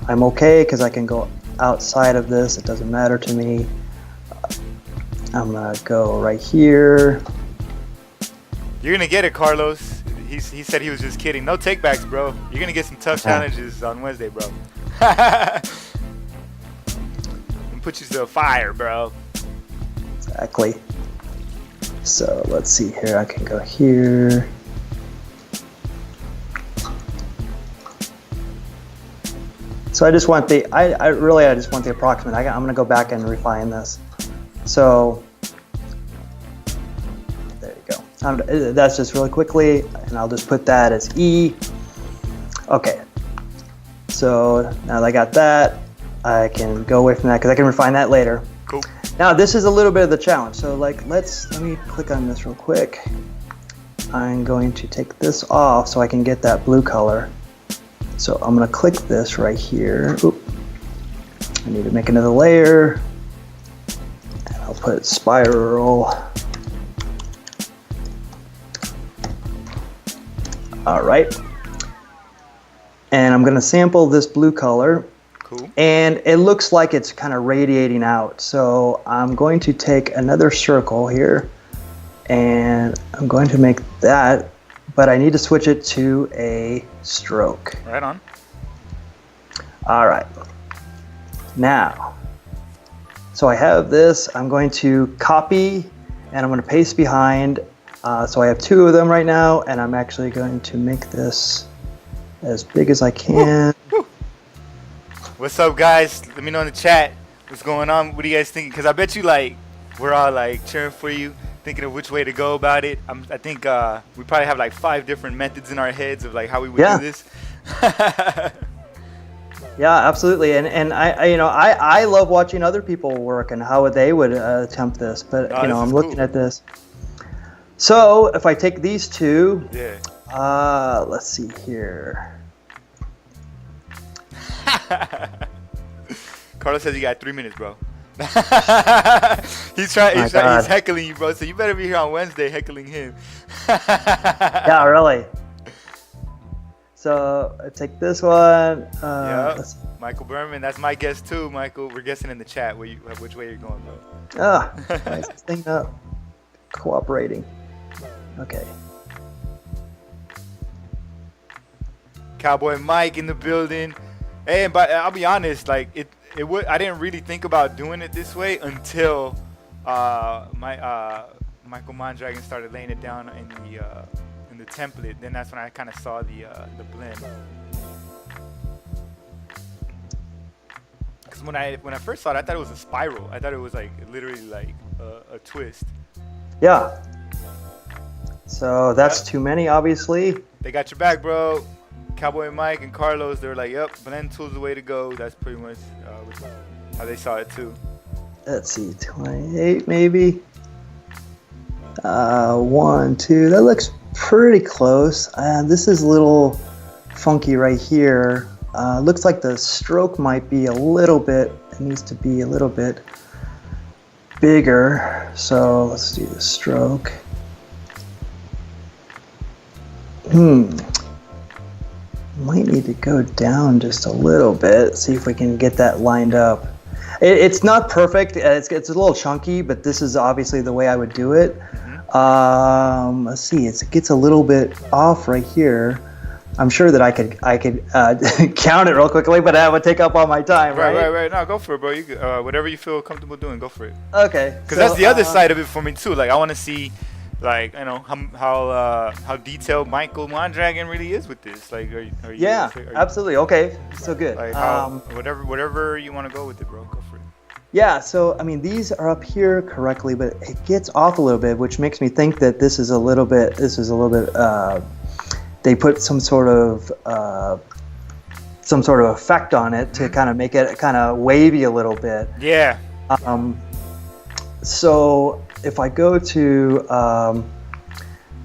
I'm okay because I can go outside of this. It doesn't matter to me. I'm gonna go right here. You're gonna get it, Carlos. He said he was just kidding. No takebacks, bro. You're gonna get some tough challenges on Wednesday, bro. And put you to the fire, bro. Exactly. So let's see here. I can go here. So I just want the I just want the approximate. I'm gonna go back and refine this. So there you go. That's just really quickly, and I'll just put that as E. Okay. So now that I got that, I can go away from that because I can refine that later. Cool. Now this is a little bit of the challenge. So like let me click on this real quick. I'm going to take this off so I can get that blue color. So I'm going to click this right here. Oop. I need to make another layer. And I'll put spiral. All right. And I'm going to sample this blue color. Cool. And it looks like it's kind of radiating out. So I'm going to take another circle here. And I'm going to make that, but I need to switch it to a stroke. Right on. All right. Now, so I have this. I'm going to copy, and I'm going to paste behind. So I have two of them right now, and I'm actually going to make this as big as I can. Woo. What's up, guys? Let me know in the chat what's going on. What are you guys thinking? Because I bet you, like, we're all, like, cheering for you, thinking of which way to go about it. I think we probably have like 5 different methods in our heads of like how we would do this. Yeah, absolutely. And I love watching other people work and how they would attempt this. But I'm looking at this. So if I take these two, let's see here. Carlos says you got 3 minutes, bro. He's heckling you, bro. So you better be here on Wednesday heckling him. Yeah, really. So I take this one. Michael Berman, that's my guess too, Michael. We're guessing in the chat which way you're going, bro. Nice thing up. Cooperating. Okay. Cowboy Mike in the building. Hey, but I'll be honest, like I didn't really think about doing it this way until Michael Mondragon started laying it down in the template. Then that's when I kind of saw the blend. Because when I first saw it, I thought it was a spiral. I thought it was like literally like a twist. Yeah. So that's too many, obviously. They got your back, bro. Cowboy Mike and Carlos, they were like, yep, blend tool's the way to go. That's pretty much how they saw it too. Let's see, 28 maybe. 1, 2, that looks pretty close. This is a little funky right here. Looks like the stroke might be a little bit, it needs to be a little bit bigger. So let's do the stroke. Might need to go down just a little bit, see if we can get that lined up. It's not perfect, it's a little chunky, but this is obviously the way I would do it. Let's see, it gets a little bit off right here. I'm sure that I could count it real quickly, but that would take up all my time, right? Right. No, go for it, bro. You whatever you feel comfortable doing, go for it. Okay. Because that's the other side of it for me too. Like I want to see, like how detailed Michael Mondragon really is with this. Like, are you absolutely. Okay, so good. Like whatever you want to go with it, bro. Go for it. Yeah. So I mean, these are up here correctly, but it gets off a little bit, which makes me think that this is a little bit. They put some sort of effect on it to kind of make it kind of wavy a little bit. Yeah. So if I go to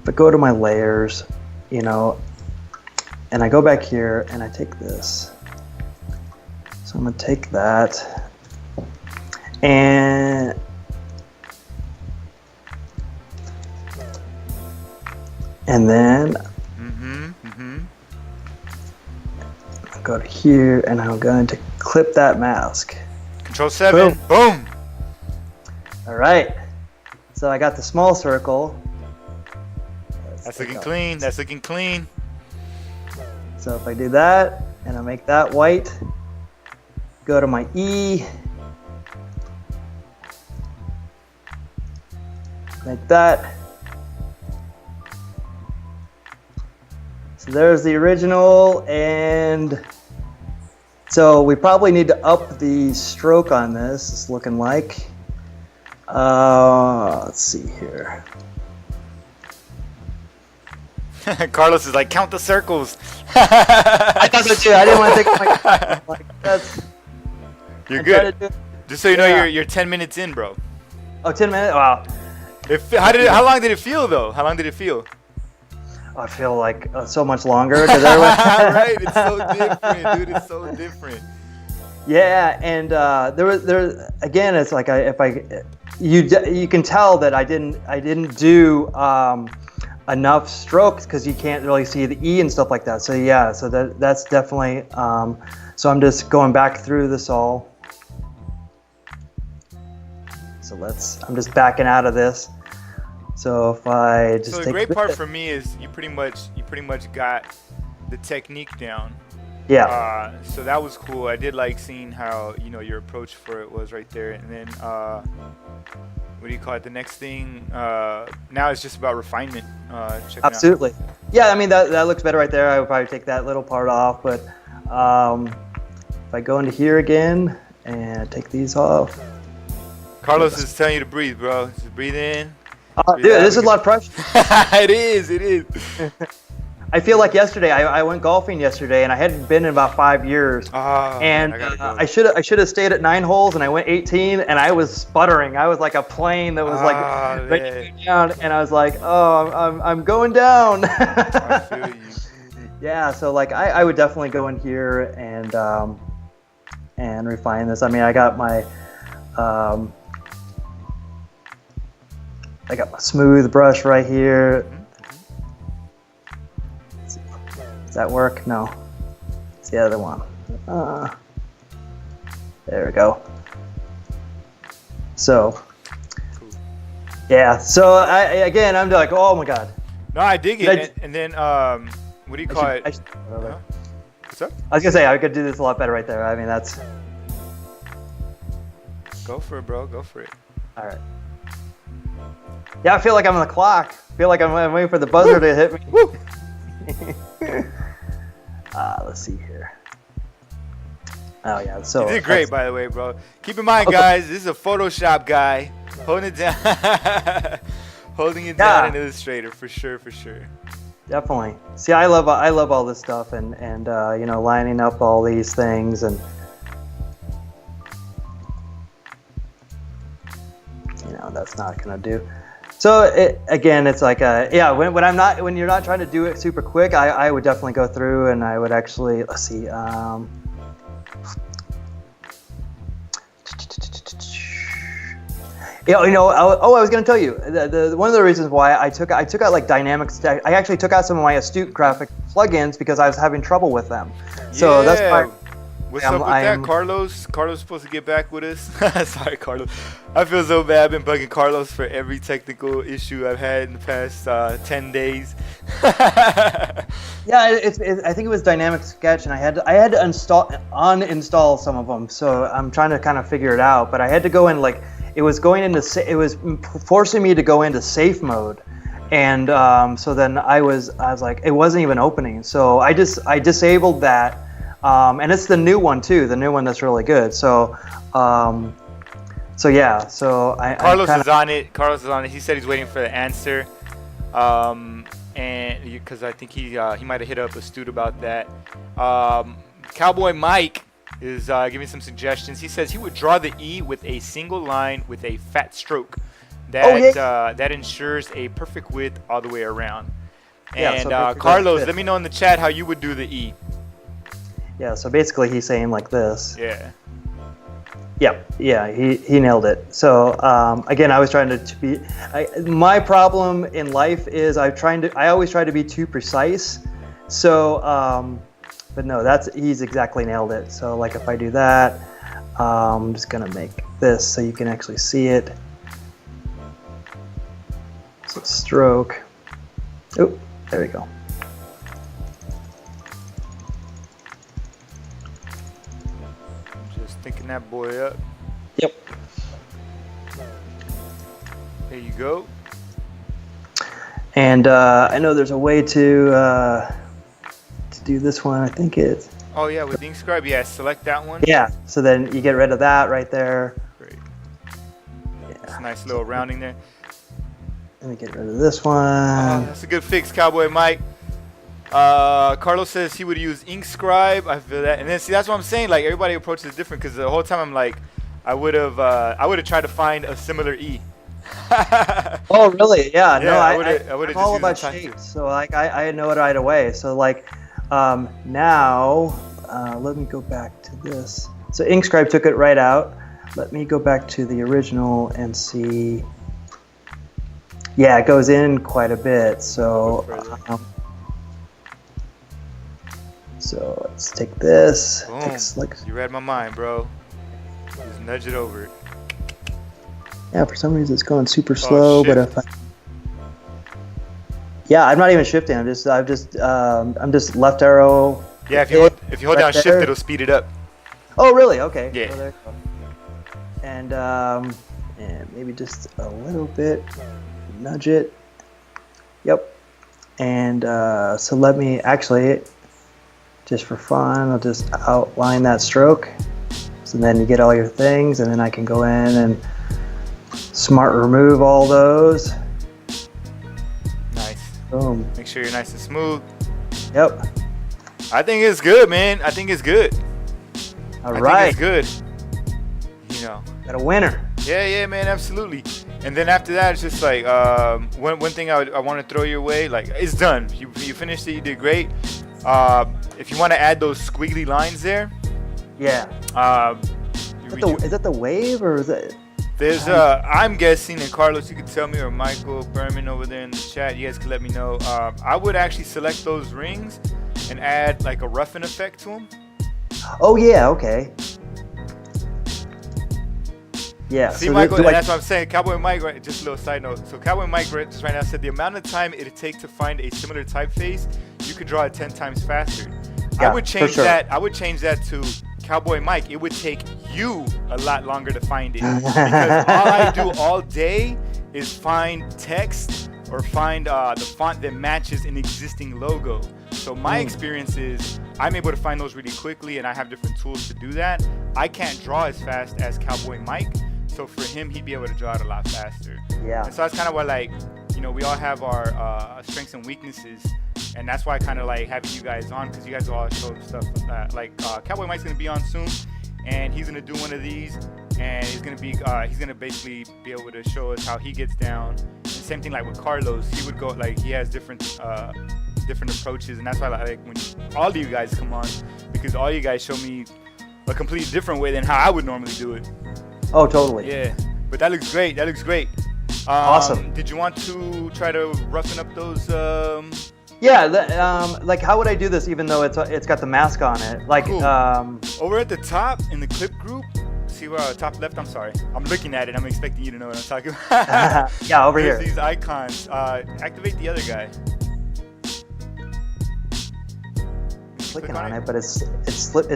my layers, and and I go back here and I take this. So I'm gonna take that and then I'll go to here and I'm going to clip that mask. Control 7. Boom. All right. So I got the small circle. That's looking clean. That's looking clean. So if I do that and I make that white, go to my E, like that. So there's the original, and so we probably need to up the stroke on this. It's looking like. Let's see here. Carlos is like, count the circles. I thought so too. I didn't want to take my like that's. You're good. Just so you know, you're 10 minutes in, bro. Oh, 10 minutes? Wow. How long did it feel though? How long did it feel? I feel like so much longer. Right, it's so different, dude. It's so different. Yeah, and there again. It's like you can tell that I didn't do enough strokes because you can't really see the E and stuff like that. So yeah, so that's definitely. So I'm just going back through this all. So I'm just backing out of this. So if I just so the great part for me is you pretty much got the technique down. Yeah. So that was cool. I did like seeing how your approach for it was right there, and then what do you call it? The next thing now it's just about refinement. Absolutely. Yeah, I mean that looks better right there. I would probably take that little part off, but if I go into here again and take these off. Carlos is telling you to breathe, bro. Just breathe in. Dude, this is a lot of pressure. It is. I feel like yesterday, I went golfing yesterday, and I hadn't been in about 5 years. And I should have stayed at 9 holes, and I went 18, and I was sputtering. I was like a plane that was like ready to go down, and I was like, oh, I'm going down. I feel you. Yeah, so like I would definitely go in here and refine this. I mean, I got my smooth brush right here. Does that work? No. It's the other one. There we go. So, yeah. So I'm like, oh my god. No, I dig it. And then what do you call it? What's up? I was gonna say I could do this a lot better right there. I mean, that's. Go for it, bro. Go for it. All right. Yeah, I feel like I'm on the clock. I feel like I'm waiting for the buzzer to hit me. Let's see here. Oh yeah, so you did great, by the way, bro. Keep in mind, guys, this is a Photoshop guy holding it down, holding it down in Illustrator for sure. Definitely. See, I love all this stuff and lining up all these things and. That's not gonna do. So it's like when you're not trying to do it super quick, I would definitely go through and I would actually let's see. I was gonna tell you one of the reasons why I took out like dynamics. I actually took out some of my Astute graphic plugins because I was having trouble with them. So that's why. What's up with that, Carlos? Carlos supposed to get back with us. Sorry, Carlos. I feel so bad. I've been bugging Carlos for every technical issue I've had in the past 10 days. Yeah, I think it was Dynamic Sketch, and I had to uninstall some of them. So I'm trying to kind of figure it out. But I had to go in it was forcing me to go into safe mode. And so then I was like, it wasn't even opening. So I disabled that. And it's the new one too, the new one that's really good. So, yeah. So Carlos is on it. Carlos is on it. He said he's waiting for the answer, and because I think he might have hit up Astute about that. Cowboy Mike is giving some suggestions. He says he would draw the E with a single line with a fat stroke. That ensures a perfect width all the way around. And so basically Carlos, this. let me know in the chat how you would do the E. Yeah, so basically he's saying like this. Yeah. Yep. Yeah, he nailed it. So again, I was trying to be. My problem in life is I always try to be too precise. So, but no, he's exactly nailed it. So like if I do that, I'm just gonna make this so you can actually see it. So stroke. Oh, there we go. Just thinking that boy up. Yep. There you go. And I know there's a way to do this one. I think it's. Oh yeah, with InkScribe, yeah, select that one. Yeah. So then you get rid of that right there. Great. Yeah. It's a nice little rounding there. Let me get rid of this one. Oh, that's a good fix, Cowboy Mike. Carlos says he would use InkScribe. I feel that, and then see that's what I'm saying. Like everybody approaches it different because the whole time I'm like, I would have tried to find a similar E. Oh really? Yeah. No, I would have I'm just all used about the time shapes. So like I know it right away. So like now let me go back to this. So InkScribe took it right out. Let me go back to the original and see. Yeah, it goes in quite a bit. So so let's take this. Boom. You read my mind, bro. Just nudge it over. Yeah, for some reason it's going super slow, but if I'm not even shifting. I'm just left arrow. Yeah, if you hold down shift, it'll speed it up. Oh, really? Okay. Yeah. So there you go. And maybe just a little bit, nudge it. Yep. And so let me actually, just for fun, I'll just outline that stroke. So then you get all your things, and then I can go in and smart remove all those. Nice. Boom. Make sure you're nice and smooth. Yep. I think it's good, man. I think it's good. All right. I think it's good. You know. Got a winner. Yeah, man, absolutely. And then after that, it's just like one thing I want to throw your way. Like it's done. You finished it. You did great. If you want to add those squiggly lines there. Yeah. Is that the wave or is it? There's I'm guessing, and Carlos, you could tell me, or Michael Berman over there in the chat, you guys could let me know. I would actually select those rings and add like a roughen effect to them. Oh yeah, okay. Yeah. See, so Michael, that's what I'm saying. Cowboy Mike, right, just a little side note. So Cowboy Mike just right now said the amount of time it'd take to find a similar typeface, you could draw it 10 times faster. Yeah, I would change sure. that. I would change that to Cowboy Mike. It would take you a lot longer to find it because all I do all day is find text or find the font that matches an existing logo. So my experience is I'm able to find those really quickly, and I have different tools to do that. I can't draw as fast as Cowboy Mike, so for him, he'd be able to draw it a lot faster. Yeah. And so that's kind of why, like, you know, we all have our strengths and weaknesses, and that's why I kind of like having you guys on, because you guys all show stuff like Cowboy Mike's gonna be on soon, and he's gonna do one of these, and he's gonna basically be able to show us how he gets down. And same thing like with Carlos, he would go like he has different approaches, and that's why like when all of you guys come on, because all you guys show me a completely different way than how I would normally do it. Oh, totally. Yeah, but that looks great. That looks great. Awesome. Did you want to try to roughen up those? Yeah. Like, how would I do this? Even though it's got the mask on it. Like, cool. Over at the top in the clip group. See where top left. I'm sorry. I'm looking at it. I'm expecting you to know what I'm talking about. Yeah, over There's here. These icons. Activate the other guy. Clicking on it, but it's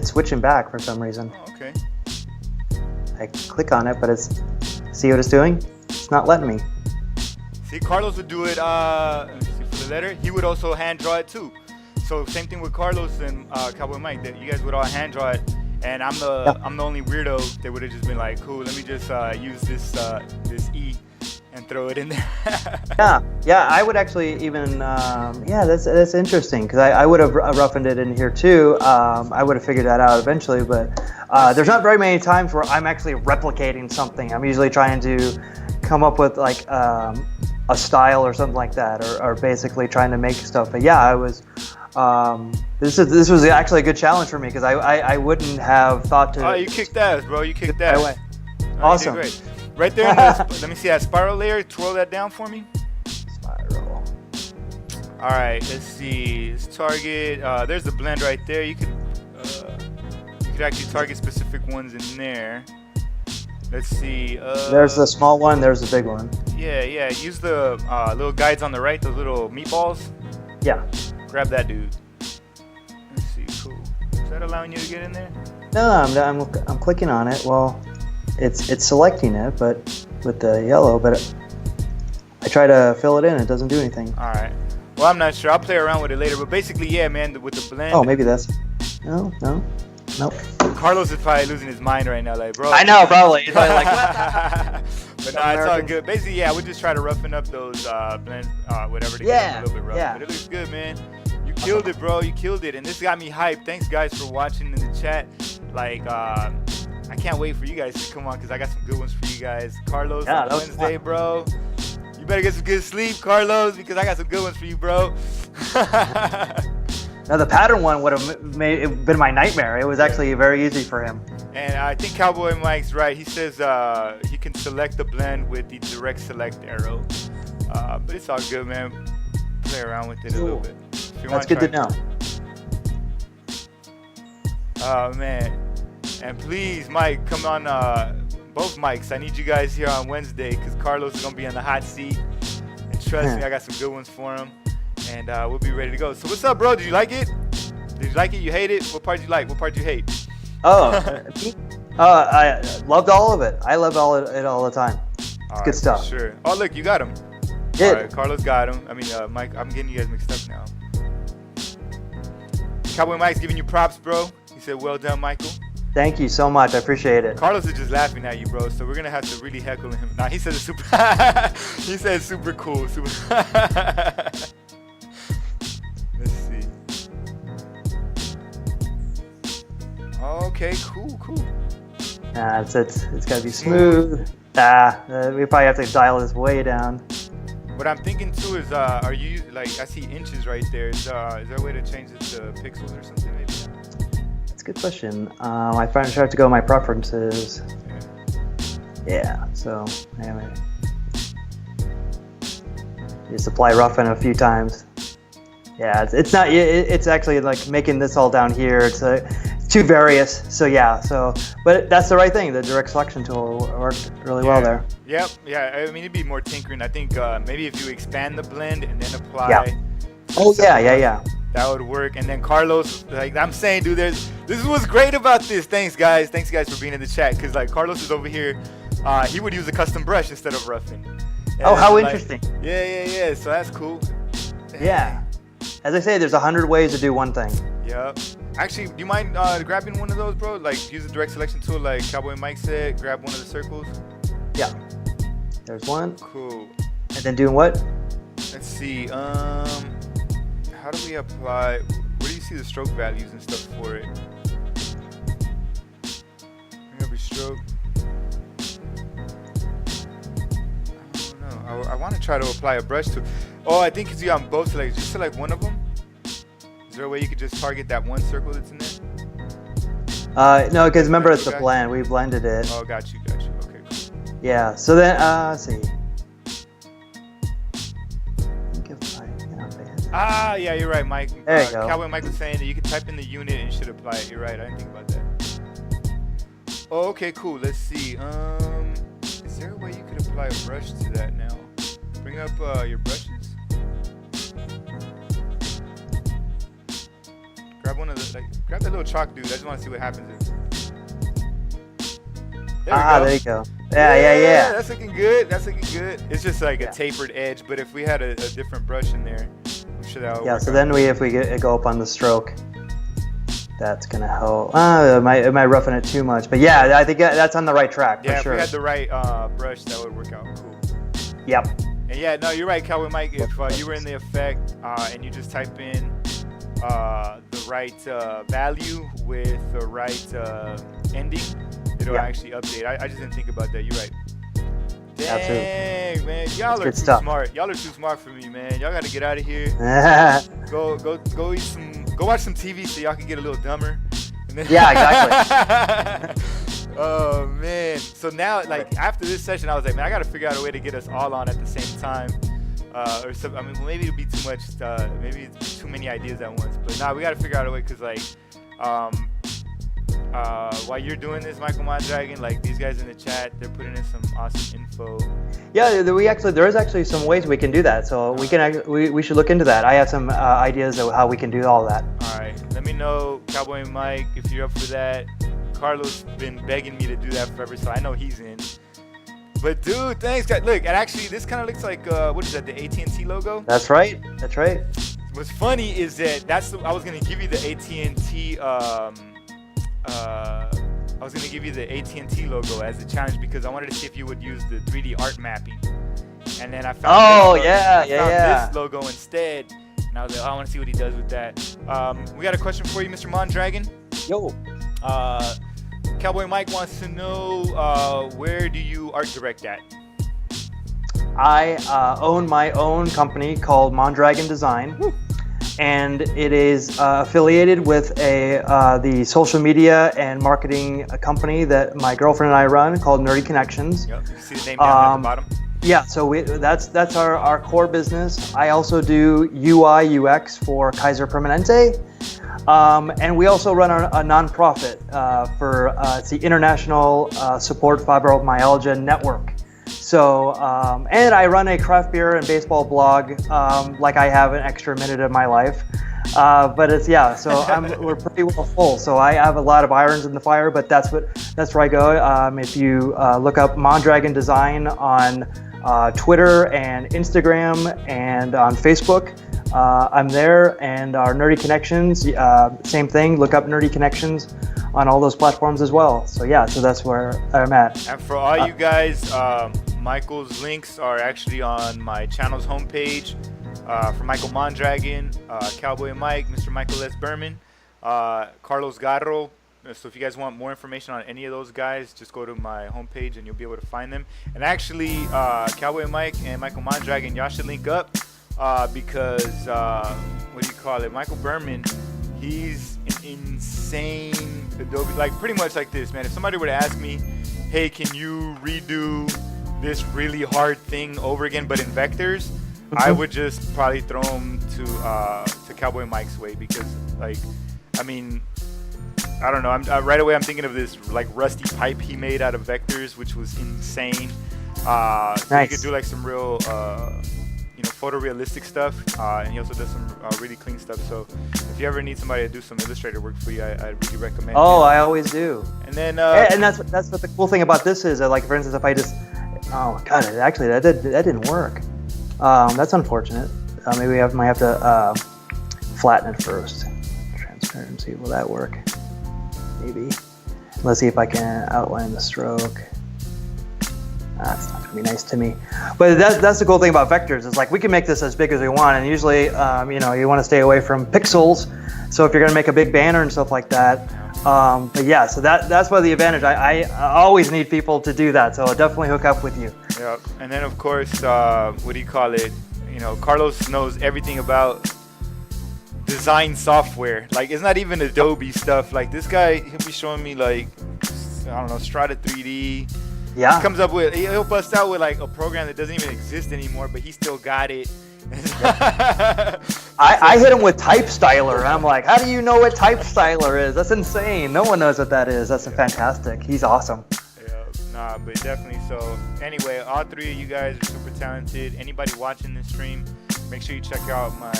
switching back for some reason. Oh, okay. I click on it, but see what it's doing? It's not letting me. See, Carlos would do it. Let me see for the letter. He would also hand draw it too. So same thing with Carlos and Cowboy Mike. That you guys would all hand draw it, and I'm the only weirdo that would have just been like, cool. Let me just use this E and throw it in there. Yeah. I would actually even. That's interesting because I would have roughened it in here too. I would have figured that out eventually, but there's not very many times where I'm actually replicating something. I'm usually trying to come up with like a a style or something like that, or basically trying to make stuff. But yeah, I was. This was actually a good challenge for me because I wouldn't have thought to. Oh, you kicked ass, bro. You kicked ass. Away. Oh, Awesome. You did great. Right there. In the, let me see that spiral layer. Twirl that down for me. Spiral. All right. Let's see. Let's target. There's the blend right there. You could actually target specific ones in there. Let's see. There's the small one. There's the big one. Yeah. Use the little guides on the right. Those little meatballs. Yeah. Grab that dude. Let's see. Cool. Is that allowing you to get in there? No, I'm clicking on it. Well, it's selecting it, but with the yellow. But I try to fill it in. It doesn't do anything. All right. Well, I'm not sure. I'll play around with it later. But basically, yeah, man, with the blend. Oh, maybe that's. No. Nope. Carlos is probably losing his mind right now, like, bro. I know, probably. He's probably like, what? But no, it's all good. Basically, yeah, we just try to roughen up those blends, whatever, to get them a little bit rough. Yeah. But it looks good, man. You killed it, bro. You killed it. And this got me hyped. Thanks, guys, for watching in the chat. Like, I can't wait for you guys to come on because I got some good ones for you guys. Carlos, on Wednesday, bro. You better get some good sleep, Carlos, because I got some good ones for you, bro. Now, the pattern one would have been my nightmare. It was actually very easy for him. And I think Cowboy Mike's right. He says he can select the blend with the direct select arrow. But it's all good, man. Play around with it a little bit. That's good to know. Oh, man. And please, Mike, come on both mics. I need you guys here on Wednesday because Carlos is going to be on the hot seat. And trust me, I got some good ones for him. And we'll be ready to go. So what's up, bro? Did you like it? Did you like it? You hate it? What part did you like? What part did you hate? I loved all of it. I loved it all the time. It's good stuff. Sure. Oh, look, you got him. Did. All right, Carlos got him. I mean, Mike, I'm getting you guys mixed up now. Cowboy Mike's giving you props, bro. He said, well done, Michael. Thank you so much. I appreciate it. Let's laughing at you, bro. So we're gonna have to really heckle him. Nah, he said it's super. He said it's super cool. Super. Let's see. Okay, cool. It's got to be smooth. We probably have to dial this way down. What I'm thinking too is, are you like? I see inches right there. Is there a way to change it to pixels or something? Maybe. That's a good question. I try to go my preferences. Yeah. So anyway, just apply roughen a few times. Yeah, it's not. It's actually like making this all down here. It's too various. So yeah. But that's the right thing. The direct selection tool worked really well there. Yep. Yeah. I mean, it'd be more tinkering. I think maybe if you expand the blend and then apply. Yeah. Oh yeah. That would work. And then Carlos, like I'm saying, dude, this is what's great about this. Thanks guys for being in the chat. Cause like Carlos is over here. He would use a custom brush instead of roughing. Oh, how interesting. Yeah. So that's cool. Yeah. As I say, there's 100 ways to do one thing. Yep. Actually, do you mind grabbing one of those, bro? Like, use the direct selection tool, like Cowboy Mike said. Grab one of the circles. Yeah. There's one. Cool. And then doing what? Let's see. How do we apply? Where do you see the stroke values and stuff for it? Bring up your stroke. I don't know. I want to try to apply a brush to. Oh, I think it's on both selects. Just select one of them. Is there a way you could just target that one circle that's in there? No, because remember it's a blend. We blended it. Oh, got you. Okay, cool. Yeah. So then, let's see. Yeah, you're right, Mike. There you go. Cowboy Mike was saying that you can type in the unit and you should apply it. You're right. I didn't think about that. Oh, okay, cool. Let's see. Is there a way you could apply a brush to that now? Bring up your brushes. Grab one of the grab that little chalk dude. I just want to see what happens. There you go. Yeah. That's looking good. It's just like a tapered edge, but if we had a different brush in there, I'm sure that would work. So then if we go up on the stroke, that's gonna help. It might roughen it too much, but yeah, I think that's on the right track for sure. If we had the right brush, that would work out cool. Yep. And yeah, no, you're right, Cowboy Mike. If you were in the effect and you just type in the right value with the right ending, it'll actually update. I just didn't think about that. You're right. Absolutely. Dang, man, y'all are good too stuff. smart. Y'all are too smart for me, man. Y'all got to get out of here. Go eat some. Go watch some TV so y'all can get a little dumber. And then Yeah, exactly. Oh man. So now, like after this session, I was like, man, I got to figure out a way to get us all on at the same time. Or some, I mean, maybe it'd be too much. Maybe it's too many ideas at once. But nah, we got to figure out a way because like. While you're doing this, Michael Mondragon, like these guys in the chat, they're putting in some awesome info. Yeah, there is actually some ways we can do that. So we should look into that. I have some ideas of how we can do all that. All right, let me know, Cowboy Mike, if you're up for that. Carlos been begging me to do that forever, so I know he's in. But dude, thanks, guys. Look, and actually, this kind of looks like what is that? The AT&T logo? That's right. That's right. What's funny is that I was gonna give you the AT&T. I was gonna give you the AT&T logo as a challenge because I wanted to see if you would use the 3D art mapping. And then I found this logo instead, and I was like, oh, I want to see what he does with that. We got a question for you, Mr. Mondragon. Yo. Cowboy Mike wants to know where do you art direct at? I own my own company called Mondragon Design. Woo. And it is affiliated with the social media and marketing company that my girlfriend and I run called Nerdy Connections. Yep. You see the name down at the bottom? Yeah, so that's our core business. I also do UI UX for Kaiser Permanente, and we also run a nonprofit for it's the International Support Fibromyalgia Network. So, and I run a craft beer and baseball blog, like I have an extra minute of my life. But it's, so we're pretty well full. So I have a lot of irons in the fire, but that's where I go. If you look up Mondragon Design on Twitter and Instagram and on Facebook, I'm there. And our Nerdy Connections, same thing. Look up Nerdy Connections on all those platforms as well. So so that's where I'm at. And for all you guys, Michael's links are actually on my channel's homepage. For Michael Mondragon, Cowboy Mike, Mr. Michael S. Berman, Carlos Garro. So if you guys want more information on any of those guys, just go to my homepage and you'll be able to find them. And actually, Cowboy Mike and Michael Mondragon, y'all should link up because, Michael Berman, he's an insane Adobe, like pretty much like this, man. If somebody were to ask me, hey, can you redo this really hard thing over again but in vectors, I would just probably throw him to Cowboy Mike's way because, like, I mean, I don't know. Right away I'm thinking of this like rusty pipe he made out of vectors, which was insane. Nice. So he could do like some real, photorealistic stuff, and he also does some really clean stuff. So if you ever need somebody to do some Illustrator work for you, I really recommend. Oh, I always do. And then and that's what the cool thing about this is. Like for instance, if I just, oh god, actually that didn't work. That's unfortunate. Maybe I might have to flatten it first. Transparency, will that work? Maybe. Let's see if I can outline the stroke. That's not gonna be nice to me. But that's the cool thing about vectors. Is like we can make this as big as we want, and usually, you want to stay away from pixels. So if you're gonna make a big banner and stuff like that. But yeah, so that's why the advantage. I always need people to do that. So I'll definitely hook up with you. Yeah, and then of course, Carlos knows everything about design software. Like it's not even Adobe stuff. Like this guy, he'll be showing me like, I don't know, Strata 3D. Yeah. He comes up with, he'll bust out with like a program that doesn't even exist anymore, but he still got it. I hit him with Type Styler. I'm like, how do you know what Type Styler is? That's insane. No one knows what that is. That's fantastic. He's awesome. Yeah, but definitely. So anyway, all three of you guys are super talented. Anybody watching this stream, make sure you check out my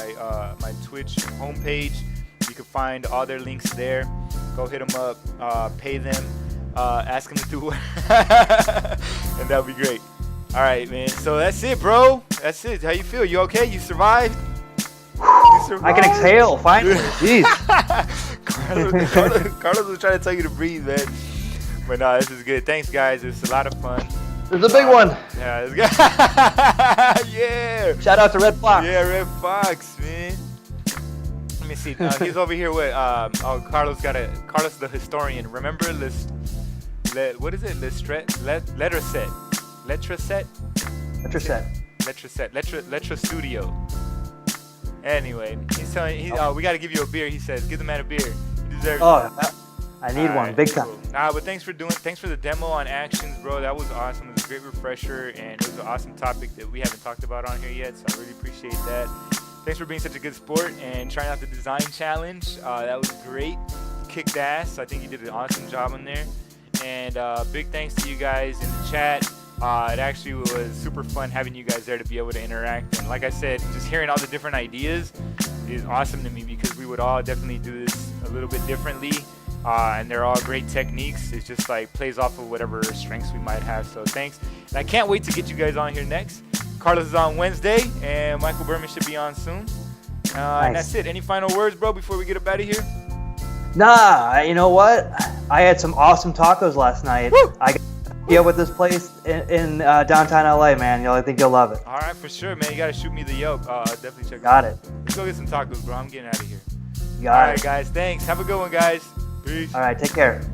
Twitch homepage. You can find all their links there. Go hit them up, pay them, ask them to do work, and that'll be great. All right, man. So that's it, bro. That's it. How you feel? You okay? You survived? I can exhale, finally. Jeez. Carlos was trying to tell you to breathe, man. But no, this is good. Thanks, guys. It's a lot of fun. There's a big one. Yeah, it's good. Yeah. Shout out to Red Fox. Yeah, Red Fox, man. Let me see. He's over here with Carlos the historian. Remember what is it? Letter set. Letra Set. Letra Studio. Anyway, he's telling we got to give you a beer. He says, give the man a beer. He deserves it. I need one, big time. Cool. But thanks for the demo on Actions, bro. That was awesome. It was a great refresher, and it was an awesome topic that we haven't talked about on here yet. So I really appreciate that. Thanks for being such a good sport and trying out the design challenge. That was great. Kicked ass. I think you did an awesome job on there. And big thanks to you guys in the chat. It actually was super fun having you guys there to be able to interact. And like I said, just hearing all the different ideas is awesome to me because we would all definitely do this a little bit differently. And they're all great techniques. It's just like plays off of whatever strengths we might have. So thanks. And I can't wait to get you guys on here next. Carlos is on Wednesday, and Michael Berman should be on soon. Nice. And that's it. Any final words, bro, before we get up out of here? Nah, you know what? I had some awesome tacos last night. Woo! I got to deal with this place in downtown LA, man. I think you'll love it. All right, for sure, man. You got to shoot me the Yelp. Definitely check Got it. Let's go get some tacos, bro. I'm getting out of here. Got it. All right, guys. Thanks. Have a good one, guys. Peace. All right, take care.